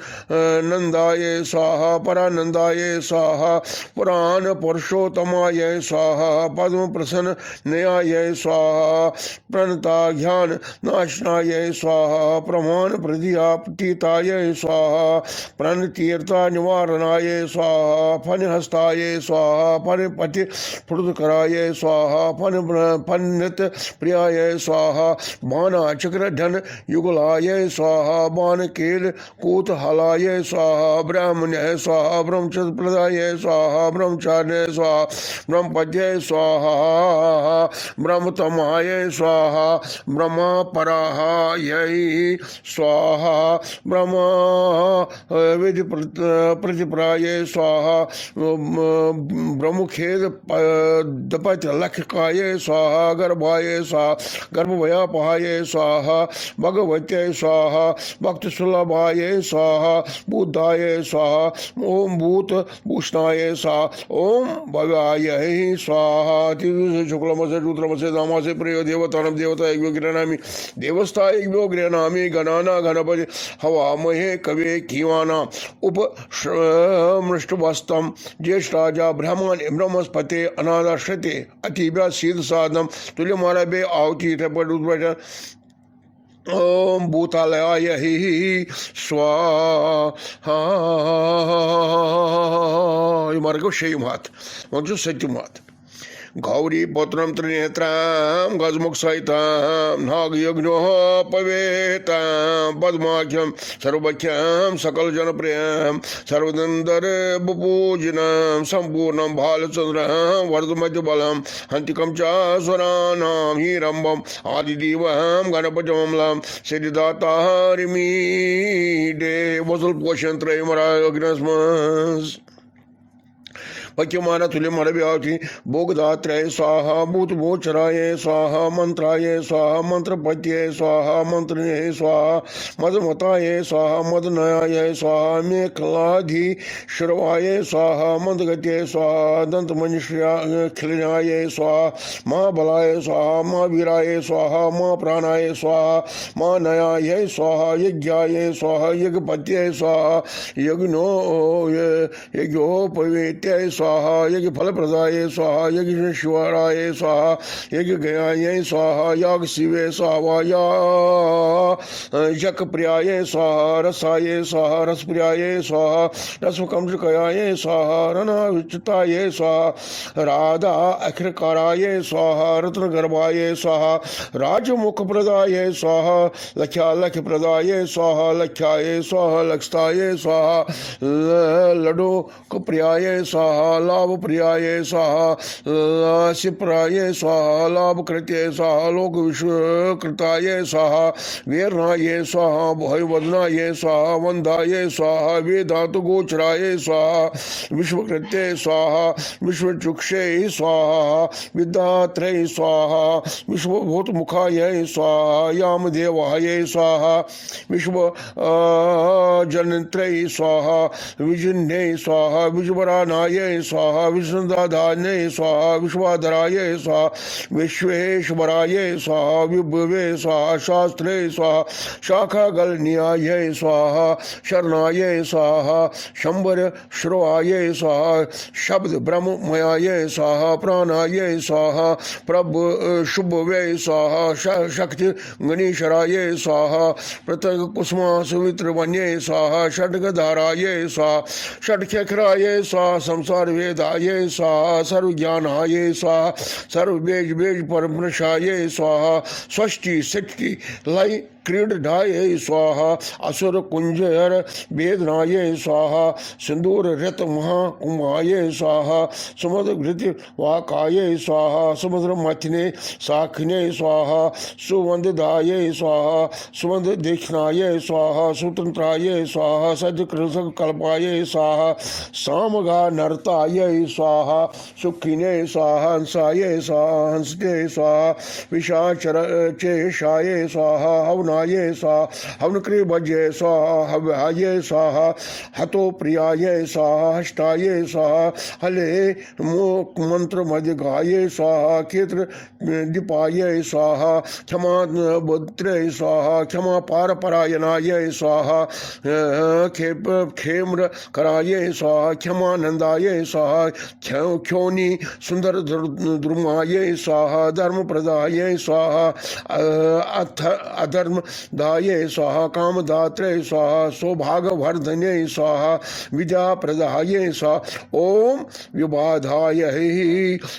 [SPEAKER 1] नंदाय स्वाहा परानंदाय स्वाहा पुराण पुरुषोत्तमाय स्वाहा पद्म प्रसन्न न्याय स्वाहा प्रणता ज्ञान नाशनाय स्वाहा प्रमाण प्रदियापतीताय स्वाहा प्रण तीर्था निवारणाय स्वाहा फन हस्ताय स्वाहा फन पति फुटकराय स्वाहा फन नृत्य प्रियाय स्वाहा बाना चक्र धन युगलाय स्वाहा बाण केल कूतहलाय स्वाहा ब्राह्मण्य स्वाहा ब्रह्मचर्य प्रदाय स्वाहा ब्रह्मचार्य स्वाहा ब्रह्मपद्य स्वाहा ब्रह्मतमाय स्वाहा ब्रह्मा पराहाय स्वाहा ब्रह्मा विधि प्रतिप्राय स्वाहा ब्रह्मखेद दपच लखकाय स्वाहा गर्भाय स्वाहा गर्भवयापहाय स्वाहा भगवत्य स्वाहा भक्त सुलभाय स्वाहा बुद्धाय स्वाहा ओम भूत भूषणाय स्वाहा ओम भव्याय स्वाहा शुक्लमसे रुद्रमसे दामासे प्रियो देवतानम देवता एक गृहणामि देवस्था एक गृहणामि गणाना गणपति हवामहे कवे कीवाना उपमृष्टवस्तम ज्येष्ठाजा ब्रह्मस्पते अनादाश्रते अतिभ्या सीध साधनम तुल्यमारभे आहुति ओम भूतालयाय ही स्वाहा मार्ग शेयुमात म्हणजे सत्यमात गौरी पुत्रम त्रिनेत्राम गजमुख सहिताम नाग यज्ञोपवेताम पद्माख्यम सर्वख्यम सकल जनप्रियम सर्वदंदर बुपूजिनम संपूर्णम भालचंद्रम वर्धमध्य बलम हंतिकम चास्वरानाम हीरंबम आदिदेवम गणपतिमलम सिद्धिदातारिमीडे वसुल पोषण त्रयमरा अग्नस्मस पच्यमान तुल्य मर व्याची भोगदात्रे स्वाहा भूत भोचराय स्वाहा मंत्राय स्वाहा मंत्रपत्ये स्वाहा मंत्रने स्वाहा मदमताय स्वाहा मदनयाय स्वाहा मेखलाधि श्रवाय स्वाहा मंदगत्ये स्वाहा दंत मनुष्या खिलनाय स्वाहा महाबलाय स्वाहा महावीराय स्वाहा महाप्राणाय स्वाहा महानयाय स्वाहा यज्ञाय स्वाहा यज्ञपत्ये स्वाहा यज्ञोपवेत्याय स्वाहा यज्ञ फलप्रदाय स्वाहा यज्ञ शिवाराय स्वाहा यज्ञ गयाय स्वाहा याग शिवे स्वाहा यक प्रियाय स्वाहा रसाय स्वाहा रस प्रियाय स्वाहा रसकंसकयाय स्वाहा रनाविचिताय स्वाहा राधा अखिरकाराय स्वाहा रत्न गर्भाय स्वाहा राजमुख प्रदाय स्वाहा लख्या लख प्रदाय स्वाहा लख्याय स्वाहा लक्षताय स्वाहा लडो प्रियाय स्वाहा लाभ प्रियाय स्वाहा शिप्राय स्वाहा लाभ कृत्य स्वाहा लोक विश्व कृताय स्वाहा वीरनाय स्वाहा भयवदनाय स्वाहा वंदाय स्वाहा वेदांत गोचराय स्वाहा विश्वकृत्य स्वाहा विश्वचुक्षे स्वाहा विद्यात्रय स्वाहा विश्वभूत मुखाय स्वाहा यामदेवाय स्वाहा विश्व जनत्रय स्वाहा विजिन्ने स्वाहा विश्वरानाय स्वाहा विष्णुदाधान्य स्वाहा विश्वाधराय स्वाहा विश्वेश्वराय स्वाहा विभवे स्वाहा शास्त्रे स्वाहा शाखागलन्याय स्वाहा शरणाय स्वाहा शंबर श्रवाय स्वाहा शब्द ब्रह्ममयाय स्वाहा प्राणाय स्वाहा प्रभ शुभवे स्वाहा शक्ति गणेशराय स्वाहा पृथक कुसुमा सुवित्रवन्ये स्वाहा षड्गधाराय स्वाहा षड्खराय स्वाहा संसार वेदाय स्वाहा सर्वज्ञानाय स्वाहा सर्वबेज बेज परमशाय स्वाहा स्वष्टि सृष्टि लय क्रीडाय स्वाहा असुर कुंजर वेदनाय स्वाहा सिंदूर रत महाकुमाय स्वाहा समुद्र घृति वाकाय स्वाहा समुद्र मथने साखने स्वाहा सुवंददाय स्वाहा सुवंद देखनाय स्वाहा स्वतंत्राय स्वाहा सज कृषक कल्पाय स्वाहा सामगा नरताय स्वाहा सुखिने स्वाहा हंसाय स्वाहा हंसते स्वाहा विशाचर चेशाय स्वाहा हवना स्वाहा हवनक्रिय भज्य स्वाहा हव्याय स्वाहा हतो प्रियाय स्वाहा हष्टाय स्वाहा हले मंत्र मध्य गाय स्वाहा क्षेत्र दीपाय स्वाहा क्षमा बुद्र स्वाहा क्षमा पार परायणाय स्वाहा क्षेम्र कराय स्वाहा क्षमानंदाय स्वाहा क्षोनी सुंदर द्रुमाय स्वाहा धर्म प्रदाय स्वाहा अधर्म दाये स्वाहा कामदात्रे स्वाहा सौभाग्यवर्धने स्वाहा विद्या प्रदाये स्वाहा ओम विबाधाय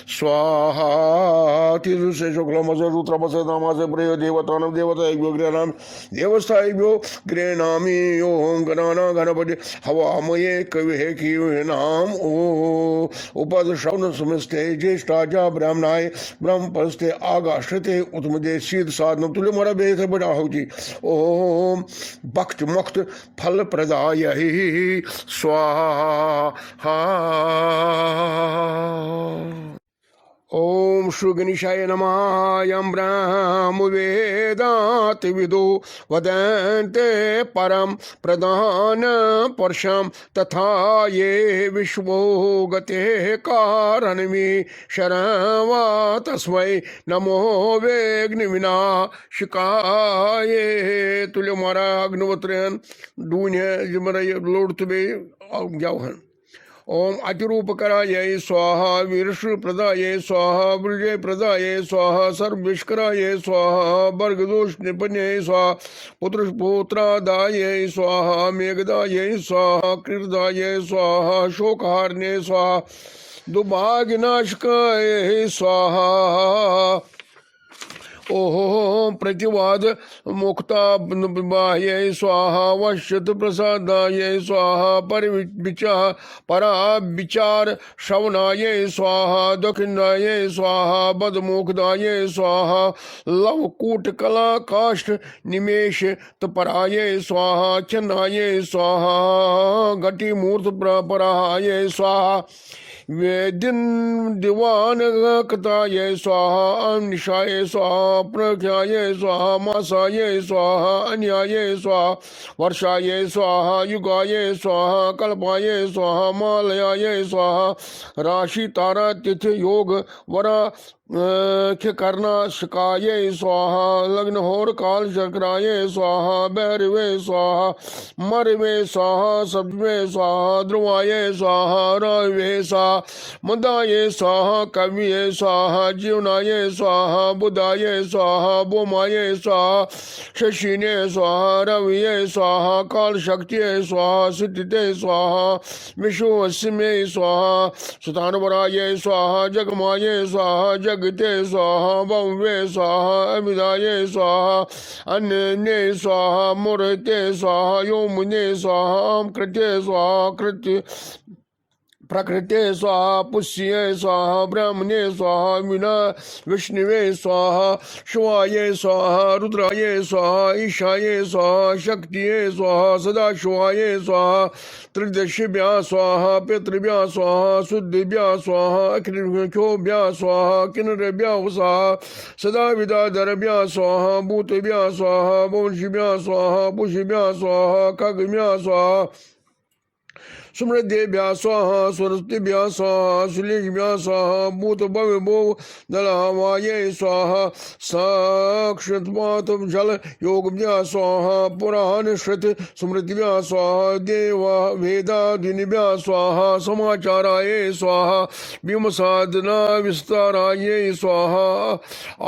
[SPEAKER 1] स्वाहा तीसरे शुक्लमसे नामासे प्रयो देवतानम देवताभ्यो गृहनाम देवस्थाभ्यो गृहनामी ओम गणाना गणपति हवामये कविहे की नाम ओ उपद श्रवण समस्ते ज्येष्ठाजा ब्राह्मणाय ब्रह्म परस्ते आगाश्रते उत्तमदे सिद्ध साधन तुल्य मरा बेथ बड़ा होगी ओम भक्त मुक्त फल प्रदाय स्वाहा। ओम श्री गणेशाय नमः। यं ब्रह्म वेदात विदो वदन्ते परम प्रधान परशम तथा ये विश्वो गते कारणमी शरणवा तस्मै नमो वेग्नि विनाशिकाय तुल्य मारा अग्नवत्रन दून्य जमरा लोड तुबे जावहन। ओम अतिरूपकराय स्वाहा वीरश्रु प्रदाय स्वाहा ब्रजय प्रदाय स्वाहा सर्वविष्कराय स्वाहा वर्गदोष निपन्य स्वाहा पुत्र पुत्रादाय स्वाहा मेघदाय स्वाहा कृदाय स्वाहा शोकहारणे स्वाहा दुर्भाग्यनाशकाय स्वाहा ओहो प्रतिवाद मुक्ता बाह्ये स्वाहा वश्यत प्रसादाये स्वाहा परा विचार श्रवणाये स्वाहा दक्षिणाये स्वाहा बदमुखदाये स्वाहा लवकूट कला काष्ठ निमेश तपराये स्वाहा चन्नाये स्वाहा घटी मूर्त पराये स्वाहा वेदिन दिवान कताये स्वाहा निशाये स्वाहा प्रख्याये स्वाहा मासाये स्वाहा अन्याये स्वाहा वर्षाये स्वाहा युगाये स्वाहा कल्पाये स्वाहा मालयाये स्वाहा राशि तारा तिथि योग वरा करना शिकाये स्वाहा लग्न होर काल चक्राये स्वाहा भैरवे स्वाहा मरवे स्वाहा सब्वे स्वाहा ध्रुवाये स्वाहा रावे स्वाहा मदाये स्वाहा कविये स्वाहा जीवनाये स्वाहा बुधाये स्वाहा बोमाये स्वाहा शशिने स्वाहा रविये स्वाहा काल शक्तिये स्वाहा सिद्धिते स्वाहा विश्वस्मे स्वाहा सुतानवराये स्वाहा जगमाये स्वाहा जगते स्वाहा भव्ये स्वाहा अभिदाये स्वाहा अन्ये स्वाहा मूर्ते स्वाहा योमुने स्वाहा कृते स्वाहा कृत्य प्रकृते स्वाहा पुष्ये स्वाहा ब्राह्मणे स्वाहा विना विष्णुवे स्वाहा शिवाये स्वाहा रुद्राये स्वाहा ईशाये स्वाहा शक्तिये स्वाहा सदाशिवाये स्वाहा त्रिदशिभ्या स्वाहा पितृभ्या स्वाहा शुद्धिभ्या स्वाहा अखिलोभ्या स्वाहा किन्नरभ्या स्वाहा सदा विदाधरभ्या स्वाहा भूतभ्या स्वाहा वंशिभ्या स्वाहा पुषिभ्या स्वाहा खगभ्या स्वाहा समृद्धिभ्या स्वाहा सरस्वतीभ्या स्वाहा सुलेशभ्या स्वाहा भूत भव्य भो दलहवाये स्वाहा साक्षात्मात जल योगभ्या स्वाहा पुराण श्रुत समृद्धिभ्या स्वाहा देवा वेदादिनिभ्या स्वाहा समाचाराये स्वाहा भीम साधना विस्ताराये स्वाहा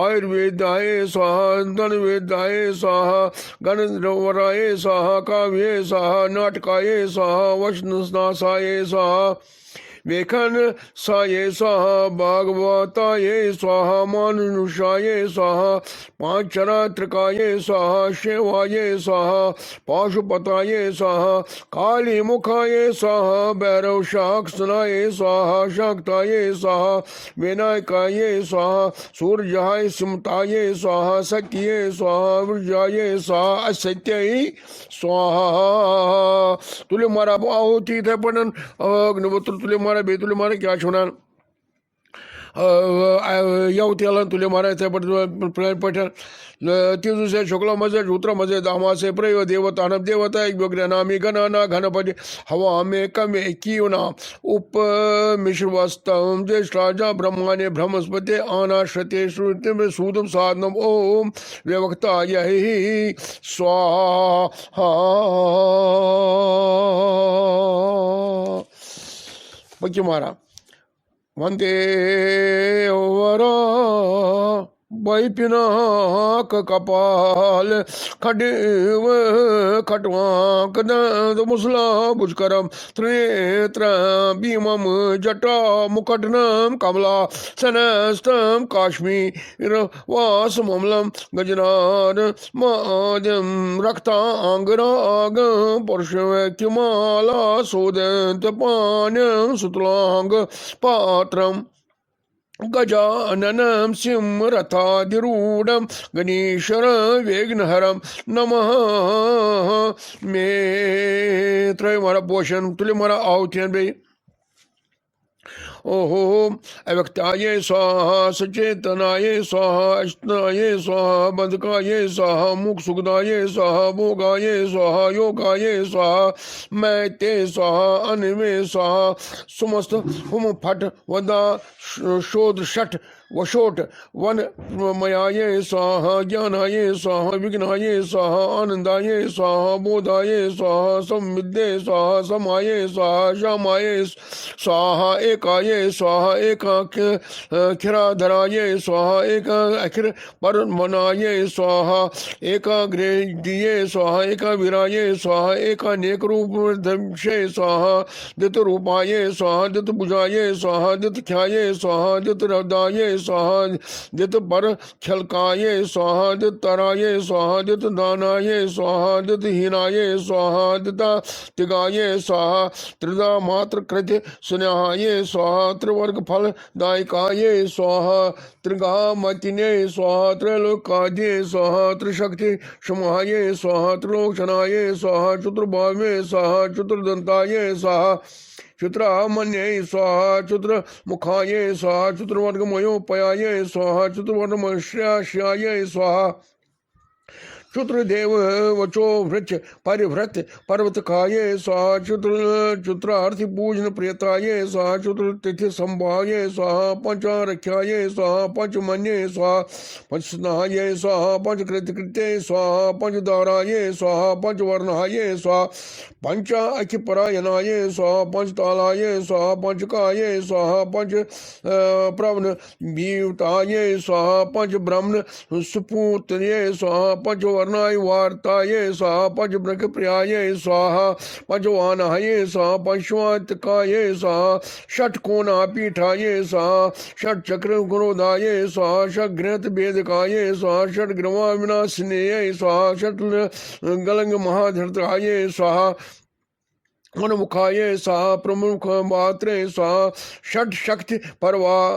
[SPEAKER 1] आयुर्वेदाये स्वाहा धनवेदाये स्वाहा गणधर्वराये स्वाहा काव्ये स्वाहा नाटकाये स्वाहा वैष्णव साये स्वाहा वेखन साये स्वाहा भागवताये स्वाहा मानुषाये स्वाहा पांचरात्रिकाये स्वाहा शेवाये स्वाहा पाशुपताये स्वाहा काली मुखाये स्वाहा भैरव शाक्षनाये स्वाहा शाक्ताये स्वाहा विनायकाये स्वाहा सूर्याय सिमताये स्वाहा सत्ये स्वाहा विजयाये स्वाहा असत्यै स्वाहा तुले मारा आहुति थे पठन अग्निहोत्र तुले मारा बेतुले मारा क्या छोना यावत्याला तुले मारा थे पठन तीसु से शुक्ला मजे रुद्र मजे दामा से प्रयो देवता नव देवता एक बग्र नामी गणना घनपति हवा में कमे कीना उप मिश्रवस्तम ज्येष्ठ राजा ब्रह्माने ब्रह्मस्पति आनाश्रते श्रुति में सूदम साधनम ओम व्यवक्ता यही स्वाहा बच्चे मारा वंदे वरा बैपिनाक कपाल खडेव खटवाक दंद मुसला भुजकरम त्रेत्र भीमम जटा मुकटनम कमला सनस्तम काश्मीर वासममलम गजनार माद्यम रक्तांगराग पुरुषव्यक्तिमाला सोदंत पान्यम सुतलांग पात्रम गजाननं सिंहरथाधिरूढं गणेशर विघ्नहरं नमः मे त्रय मारा पोषण तुले मारा आहुतियन बे ओहो अव्यक्ताये स्वाहा सचेतनाये स्वाहा अष्टनाये स्वाहा बंधकाये स्वाहा मुख सुखदाये स्वाहा भोगाये स्वाहा योगाये स्वाहा मैते स्वाहा अनवे स्वाहा सुमस्त हुम फट वदा शोध शठ वशोट वन मयाये स्वाहा ज्ञानाये स्वाहा विघ्नाये स्वाहा आनंदाये स्वाहा बोधाये स्वाहा संविद्ये स्वाहा समाये स्वाहा श्यामाये स्वाहा एकाये धराये स्वाहा एक खिराधराये स्वाहा एक अखिर पर मनाये स्वाहा एक दिये स्वाहा एक विराये स्वाहा एक अनेक रूप दंशे स्वाहा दित रूपाये स्वाहा दित बुझाये स्वाहा दित ख्याये स्वाहा दित रदाये स्वाहा दित पर छलकाये स्वाहा दित तराये स्वाहा दित दानाये स्वाहा दित हीनाये स्वाहा दिता तिगाये स्वाहा त्रिदा मात्र कृत सुन्याये स्वाहा त्रिवर्ग फल दायकाये स्वाहा त्रिगामतिने स्वाहा त्रैलोकाद्ये स्वाहा त्रिशक्ति समाये स्वाहा त्रिलोचनाये स्वाहा चतुर्भावे स्वाहा चतुर्दंताये स्वाहा चतुरामन्ये स्वाहा चतुर मुखाये स्वाहा चतुर्वर्गमयोपयाये स्वाहा चतुर्वर्गमश्याश्याये स्वाहा चतुर्देव वचो वृक्ष परिभृत पर्वत खाये स्वाहा चतुरार्थी पूजन प्रियताये स्वाहा चतुर्तिथि संभाये स्वाहा पंचारख्याये स्वाहा पंचमन्ये स्वाहा पंचस्नाये स्वाहा पंचकृत्य स्वाहा पंचदाराये स्वाहा पंचवर्णाये स्वाहा पंच अखिपरायणाये स्वाहा पंचतालाये स्वाहा पंचकाये स्वाहा पंच प्रवन बीवताये स्वाहा पंच ब्रह्मण सुपूतये स्वाहा पंच वर्णाय वार्ताये स्वाहा पंच ब्रह्म प्रियाये स्वाहा पंचवानाये स्वाहा पंचवातकाये स्वाहा षट कोना पीठाये स्वाहा षट चक्र गुणोदाये स्वाहा षट ग्रंथ वेदकाये स्वाहा षट ग्रवा विनाशिनेय स्वाहा षट गलंग महाधरताये स्वाहा मनमुखाये स्वाहा प्रमुख मात्रे स्वाहा षट शक्ति पर्वताये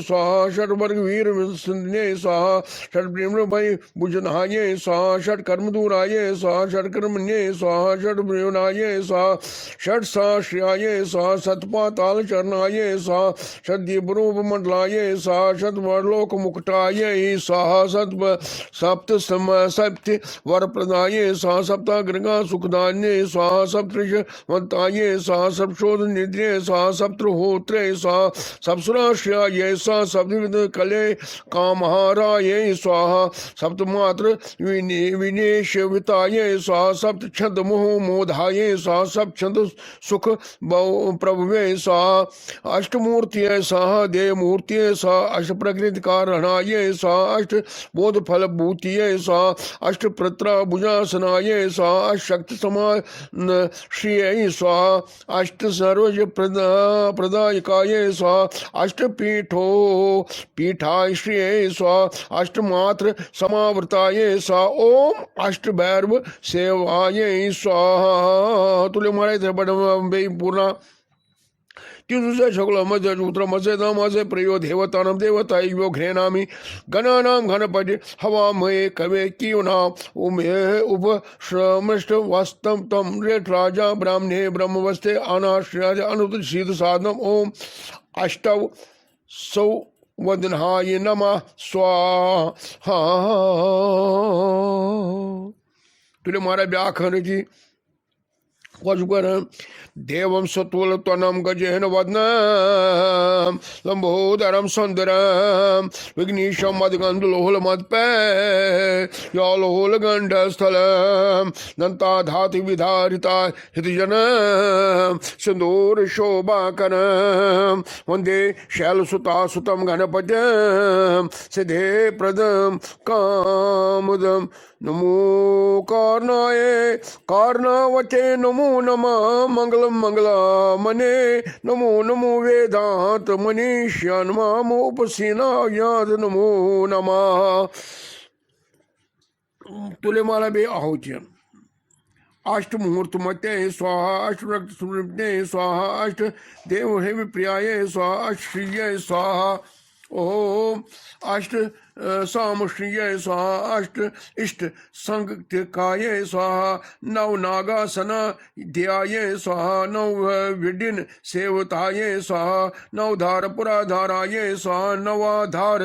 [SPEAKER 1] स्वाहा षट वर्ग वीर सिंधने स्वाहा षट प्रेम भय बुझनाये स्वाहा षट कर्म दूराये स्वाहा षट कर्मण्ये स्वाहा षट ब्रवनाये स्वाहा षट साश्रयाये स्वाहा सतपाताल चरणाये स्वाहा षट दीपरूप मंडलाये स्वाहा षट वरलोक मुकुटाये स्वाहा सप्त सप्त वर प्रदाये स्वाहा सप्ताग्रगा सुखदान्ये स्वाहा सप्तृषवंताये स्वाहा सप्तशोध निद्रे स्वाहा सप्तहोत्रे स्वाहा सप्सुराश्रयाये स्वाहा सप्तविध कले कामहाराये स्वाहा सप्तमात्र विनेशविताये स्वाहा सप्त छंद मोह मोधाये स्वाहा सप्त छंद सुख प्रभवे स्वाहा अष्टमूर्तिये स्वाहा देव मूर्तिये स्वाहा अष्ट प्रकृति कारणाये स्वाहा अष्ट बोध फल भूतिये स्वाहा अष्ट प्रत्रा भुजासनाये स्वाहा अष्ट शक्ति समा श्रिय स्वाहा अष्ट सर्वज प्रदायकाये स्वाहा अष्ट पीठो पीठाश्रिय स्वाहा अष्ट मात्र समावृताये स्वाहा ओम अष्ट भैरव सेवाये स्वाहा तुले मारे थे बड़ पूर्णा तिरुसे शुक्लमस्य सूत्रमस्य दामस्य प्रयो देवतानां देवता यो घ्रेणामि गणानां गणपति हवामहे कवे कीवनाम उमे उपश्रमष्ट वस्तम तम रेट राजा ब्राह्मणे ब्रह्मवस्ते अनाश्रयाज अनुत शीत साधनम ओम अष्टव सौ वदनहाय नमः स्वाहा तुले मारा व्याखन जी देवं सतुलतनं गजेन वदनं लंबोदरं सुंदरं विघ्नेशं मदगंधलोलमदपे यालोलगंडस्थलं दंताधाति विधारिता हितजनं सिंदूरशोभाकरं वन्दे शैलसुतासुतं गणपतिं सिद्धे प्रदं कामदं नमो कारणाय कारणावते नमो नमः मंगलम मंगला मने नमो नमो वेदांत मनीष्या नमोपसीना याद नमो नमः तुले माला बे आहुति अष्ट मुहूर्त मते स्वाहा अष्ट रक्त सुमृते स्वाहा अष्ट देव हे प्रियाये स्वाहा अष्ट श्रीये स्वाहा ओम अष्ट सामश्रीय स्वाहा अष्ट इष्ट संगतिकाये स्वाहा नव नागासन ध्याये स्वाहा नव विडिन सेवताये स्वाहा नव धार पुराधाराये स्वाहा नवाधार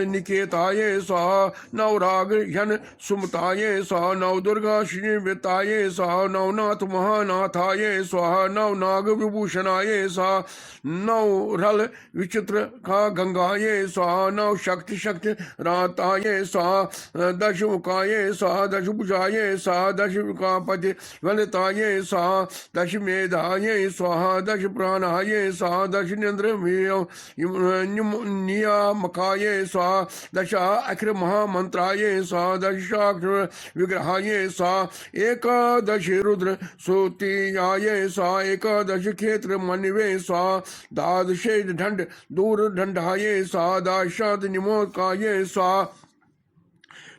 [SPEAKER 1] निकेताये स्वाहा नव राग यन सुमताये स्वाहा नव दुर्गा श्रीविताये स्वाहा नवनाथ महानाथाये स्वाहा नव नाग विभूषणाये स्वाहा नव रल विचित्र खा गंगाये स्वाहा नव शक्ति शक्ति राताये स्वाहा दश मुखाये स्वाहा दश भुजाये स्वाहा दश विकापति ललिताये स्वाहा दश मेधाये स्वाहा दश प्राणाये स्वाहा दश नेन्द्र नियामकाये स्वाहा दश अखिर महामंत्राये स्वाहा दश विग्रहाये स्वाहा एकादश रुद्र सुतियाये स्वाहा एकादश क्षेत्र मनवे स्वाहा द्वादशे ढंड दूर ढंढाये स्वाहा दाशाद निमोकाये स्वाहा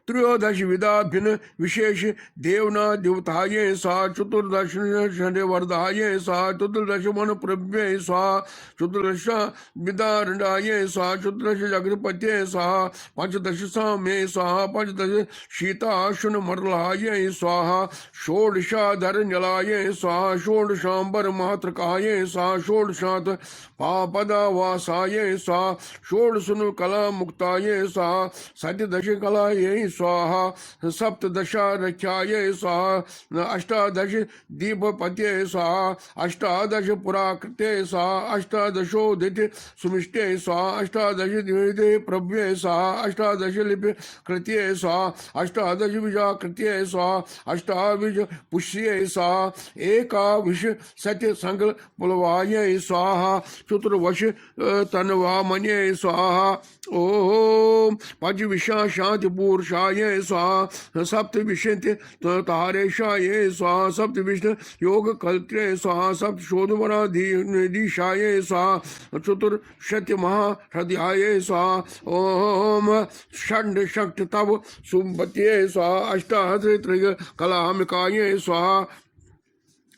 [SPEAKER 1] त्रयोदश विदा भिन्न विशेष देवना देवताये सा चतुर्दश वर्धाये सा चतुर्दश मन प्रभ्ये सा चतुर्दश विदारणाये सा चतुर्दश जगतपत्ये सा पंचदश सामे स्वाहा पंचदश शीताशुन मरलाये स्वाहा षोडशाधर न्यलाये स्वाहा षोडशांबर मात्रकाये सा षोडशात पापदा वासाये सा षोडशनु कला मुक्ताये सा सत्यदश कलाये स्वाहा सप्तदशा रख्याये स्वाहा अष्टादश दीपपत्ये स्वाहा अष्टादश पुराकृते स्वाहा अष्टादशोदित सुमिष्टे स्वाहा अष्टादश द्विते प्रभ्ये स्वाहा अष्टादश लिपि कृत्ये स्वाहा अष्टादश बीजाकृत्ये स्वाहा अष्टाविज पुष्ये स्वाहा एकाविश सत्य संकल्प पुलवाये स्वाहा चतुर्वश तन्वामन्ये स्वाहा ओम पंचविशा शांति पुरुषाये स्वाहा सप्त विशंति तारेशाये स्वाहा सप्त विष्णु योग कल्त्रे स्वाहा सप्त शोधवराधीशाये स्वाहा चतुर्शत्य महाहृदयाये स्वाहा ओम षण्ड शक्त तव सुपत्ये स्वाहा अष्टाहृत कलामिकाये स्वाहा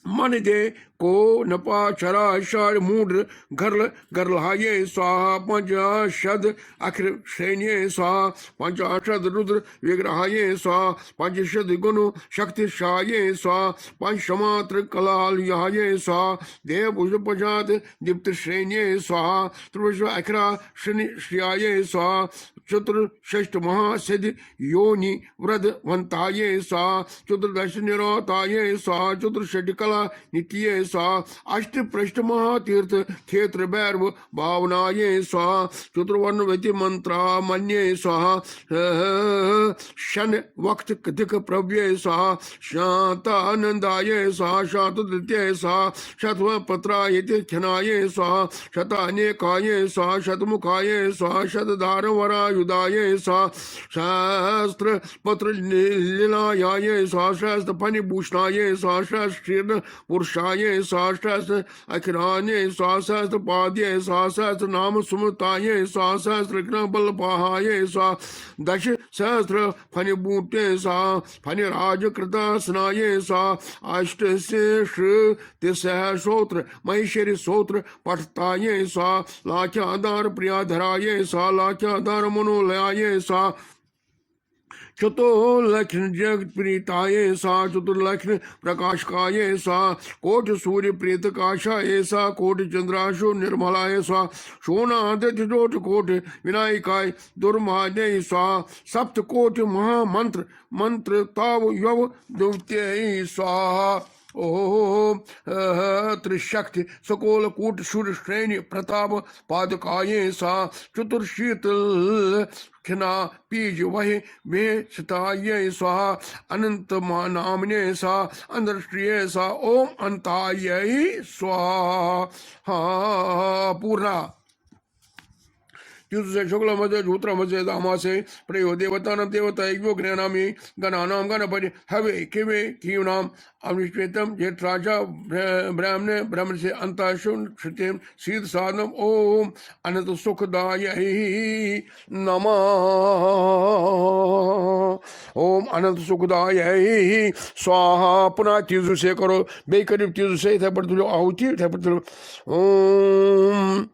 [SPEAKER 1] मन दे को नपा चरा षाढ़ मूढ़ गर्ल गर्लहाये स्वाहा पंचाशद अखिर श्रेण्ये स्वाहा पंचाशद रुद्र विग्रहाये स्वाहा पंचशद गुण शक्ति शाये स्वाहा पंचमात्र कलालयाये स्वाहा देव पुष्पजात दीप्त श्रेण्ये स्वाहा त्रिवश अखिरा श्रियाये स्वाहा चतुर्षष्ट महासिद्ध योनि व्रत वंताये स्वाहा चतुर्दश निरोताये स्वाहा चतुर्षष्ट कला नित्ये स्वाहा अष्ट पृष्ठ महातीर्थ क्षेत्र भैरव भावनाये स्वाहा चतुर्वर्ण व्यति मंत्रा मन्ये स्वाहा शन वक्त कथिक प्रव्ये स्वाहा शांतानंदाये स्वाहा शांत तृतीय स्वाहा शतव पत्रायति खनाये स्वाहा शतानेकाये स्वाहा शतमुखाये स्वाहा शतधार वरायुधाये स्वाहा शास्त्र पत्र लीलायाये स्वाहा शास्त्र फणिभूषणाये स्वाहा शास्त्र पुरुषाये सहस्र अखिराने सहस्र पाद्ये सहस्र नाम सुमताये सहस्र बल पहाये दश सहस्र फणिबूटे सा फणिराज कृता स्नाये सा अष्ट सहस्रोत्र महेश्वरी सोत्र पठताये सा लाख्याधार प्रियाधराये सा लाख्याधार मनोलयाये सा चतुर्लक्षण जगत प्रीताये सा चतुर्लक्षण प्रकाशकाये सा कोट सूर्य प्रीत काशाये सा कोट चंद्राशु निर्मलाये सा शोणादित्य जोट कोट विनायकाय दुर्मादे सा सप्त कोट महामंत्र मंत्र ताव यव द्वितीय स्वाहा ओम त्रिशक्ति सकोल कूट शूर श्रेणी प्रताप पादकाये सा चतुर्शीतल खिना पीज वही वे सताये स्वाहा अनंत नामने सा अंतरश्रिय सा ओम अंताय स्वाहा पूर्णा शुक्ल मध्य झूत्र मध्य दामासे प्रयो देवतानां देवता योग्नामी गणानां गणपति हवे किवे कीनाम अविश्वेतम जेठ राजा ब्राह्मण ब्रह्म से अंताशुन श्रुतिम सीध साधनम ओम अनंत सुखदाय नमः ओम अनंत सुखदाय स्वाहा पुनः तीजु से करो बेकरीब तीजु से थे पर तुझे आहुति थे पर ओम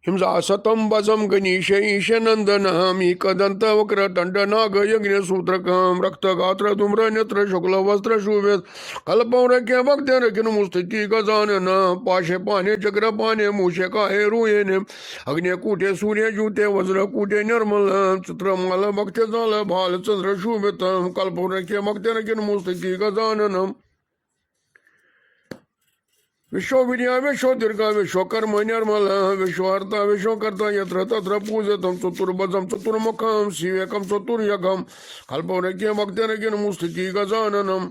[SPEAKER 1] हिंसा सतम बसम गणेश ईश नंदनमी कदंत वक्र दंड नाग यज्ञ सूत्रकम रक्त गात्र धूम्र नेत्र शुक्ल वस्त्र शोभित कल्पम रखे भक्त रखिन मुस्तिकी गजानन पाशे पाने चक्र पाने मूषे काहे रूयेने अग्नि कूटे सूर्य जूते वज्र कूटे निर्मल चित्रमल भक्त जाल भाल चंद्र शोभित कल्पम रखे भक्त रखिन मुस्तिकी गजानन विश्ववीर्य विश्वदीर्घ विश्वकर्म निर्मल विश्वहर्ता विश्वकर्ता यत्र तत्र पूजितं चतुर्भुजं चतुर्मुखं शिवेकं चतुर्युगं कल्पवृक्ष्य भक्तिरज्ञ नमोस्तुति गजाननम्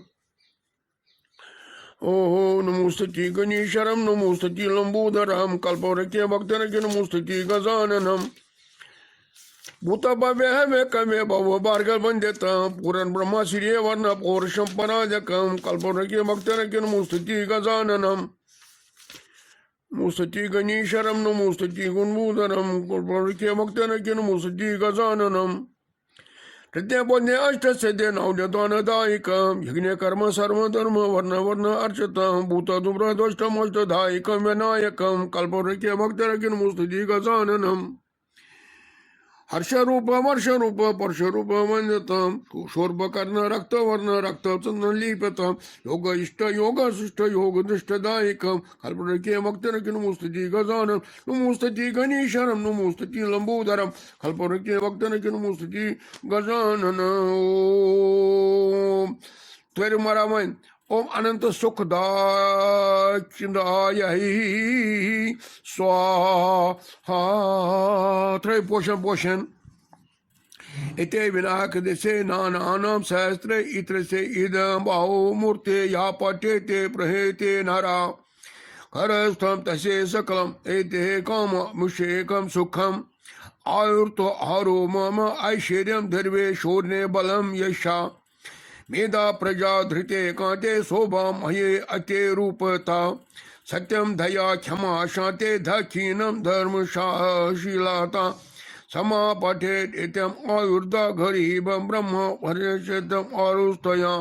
[SPEAKER 1] ओहो नमोस्तुति गणेशरं नमोस्तुति लंबोदरं कल्पवृक्ष्य भक्तिरज्ञ नमोस्तुति गजाननम् भूतभव्य मे कमे भव भार्गव वंदित पूरन ब्रह्म श्री वर्ण पौरुषं पराजकं कल्पवृक्ष्य भक्तिरज्ञ नमोस्तुति गजाननम् नमोस्तुति गणेशरं नमोस्तुति गुणभूधरं कल्पवृक्ष्य भक्तिरज्ञ नमोस्तुति गजाननम् तृतीयपद्ये अष्टसिद्धे नवद्यदानदायिकं यज्ञ कर्म सर्वधर्म वर्ण वर्ण अर्चितं भूतदुब्रदोष्टमष्टदायिकं विनायकं कल्पवृक्ष्य भक्तिरज्ञ नमोस्तुति गजाननम् हर्षरूप वर्षरूप पर्शरूप वंदितं शोर्भकर्ण रक्तवर्ण रक्तचंदन लीपितं योग इष्ट योग शिष्ट योग दृष्टदायकं कल्पवृक्ष्य भक्तिरज्ञ नमोस्तुति गजाननं नमोस्तुति गणेशरं नमोस्तुति लंबोदरं कल्पवृक्ष्य भक्तिरज्ञ नमोस्तुति गजानन ओम त्वरिमरामय ओम अनंत सुखदाय स्वाहा त्रय पोषण इते विनायक दिशे नानानां सहस्रे इत्र से इदं बाहो मूर्ते या पठेते प्रहेते नरा करस्थं तसे सकलम् एते काम मुषेकं सुखम् आयुर्तो आरो मम ऐश्वर्यं धर्वे शौर्ये बलं यशा मेधा प्रजा धृते कांते शोभा मये अते रूपता सत्यम दया क्षमा शांते दक्षिणम धर्मशाशीलता समा पठेत इत्यम आयुर्दा गरीबं ब्रह्म वर्षितम आरुस्तया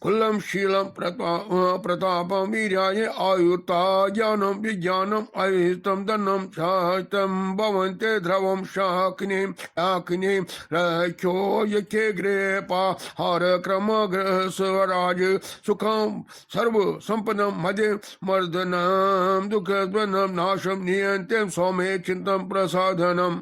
[SPEAKER 1] कुलम शीलम प्रतापम वीर्याय आयुर्ता ज्ञानम विज्ञानम अहितम धनम शास्त्रम भवन्ते ध्रुवम शाकिनी शाकिनी रक्षो यखे ग्रेपा हर क्रम स्वराज सुखम सर्व संपदम मदे मर्दनम दुःखद्वनम नाशम नियंत्यम सौमे चिंतम प्रसादनम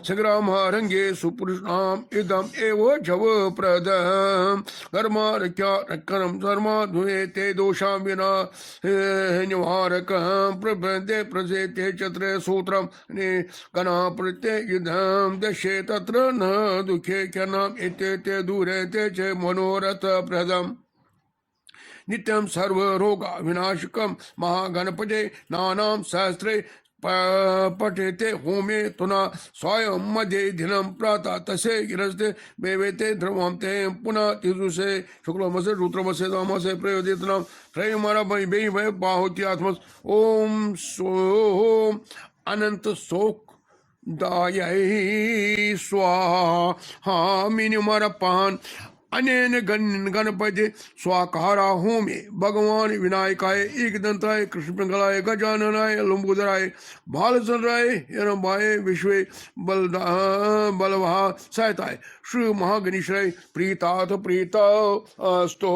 [SPEAKER 1] संग्रामरंगे सुपुरुषाम इदम एव जव प्रदम कर्मारक्यम धर्मा धुएते दोषां विना निवारकं प्रबंधे प्रजेते चत्रे सूत्रम गणा प्रत्ये युद्धम दशे तत्र न दुखे क्षणम इत्येते दूरेते च मनोरथ प्रदम नित्यं सर्वरोग विनाशकं महागणपते नानां सहस्रे पठेते होमे तुना स्वयं मध्ये दिनं प्रातः तसे गिरस्ते बेवेते ध्रुवं ते पुनः तिजुसे शुक्लमसे रुद्रमसे दामसे प्रयोदितनाम त्रयमारा बे बाहुति आत्मस ओम सोम अनंत शोक दाय स्वाहा मीनि मारा पान अनेन गणपति स्वाकारा होमे भगवान विनायकाय एकदंताय कृष्णपिंगलाय गजाननाय लंबोदराय भालचंद्राय हिरंबाय विश्वे बलभा सहिताय श्री महागणेशाय प्रीतात प्रीता अस्तो।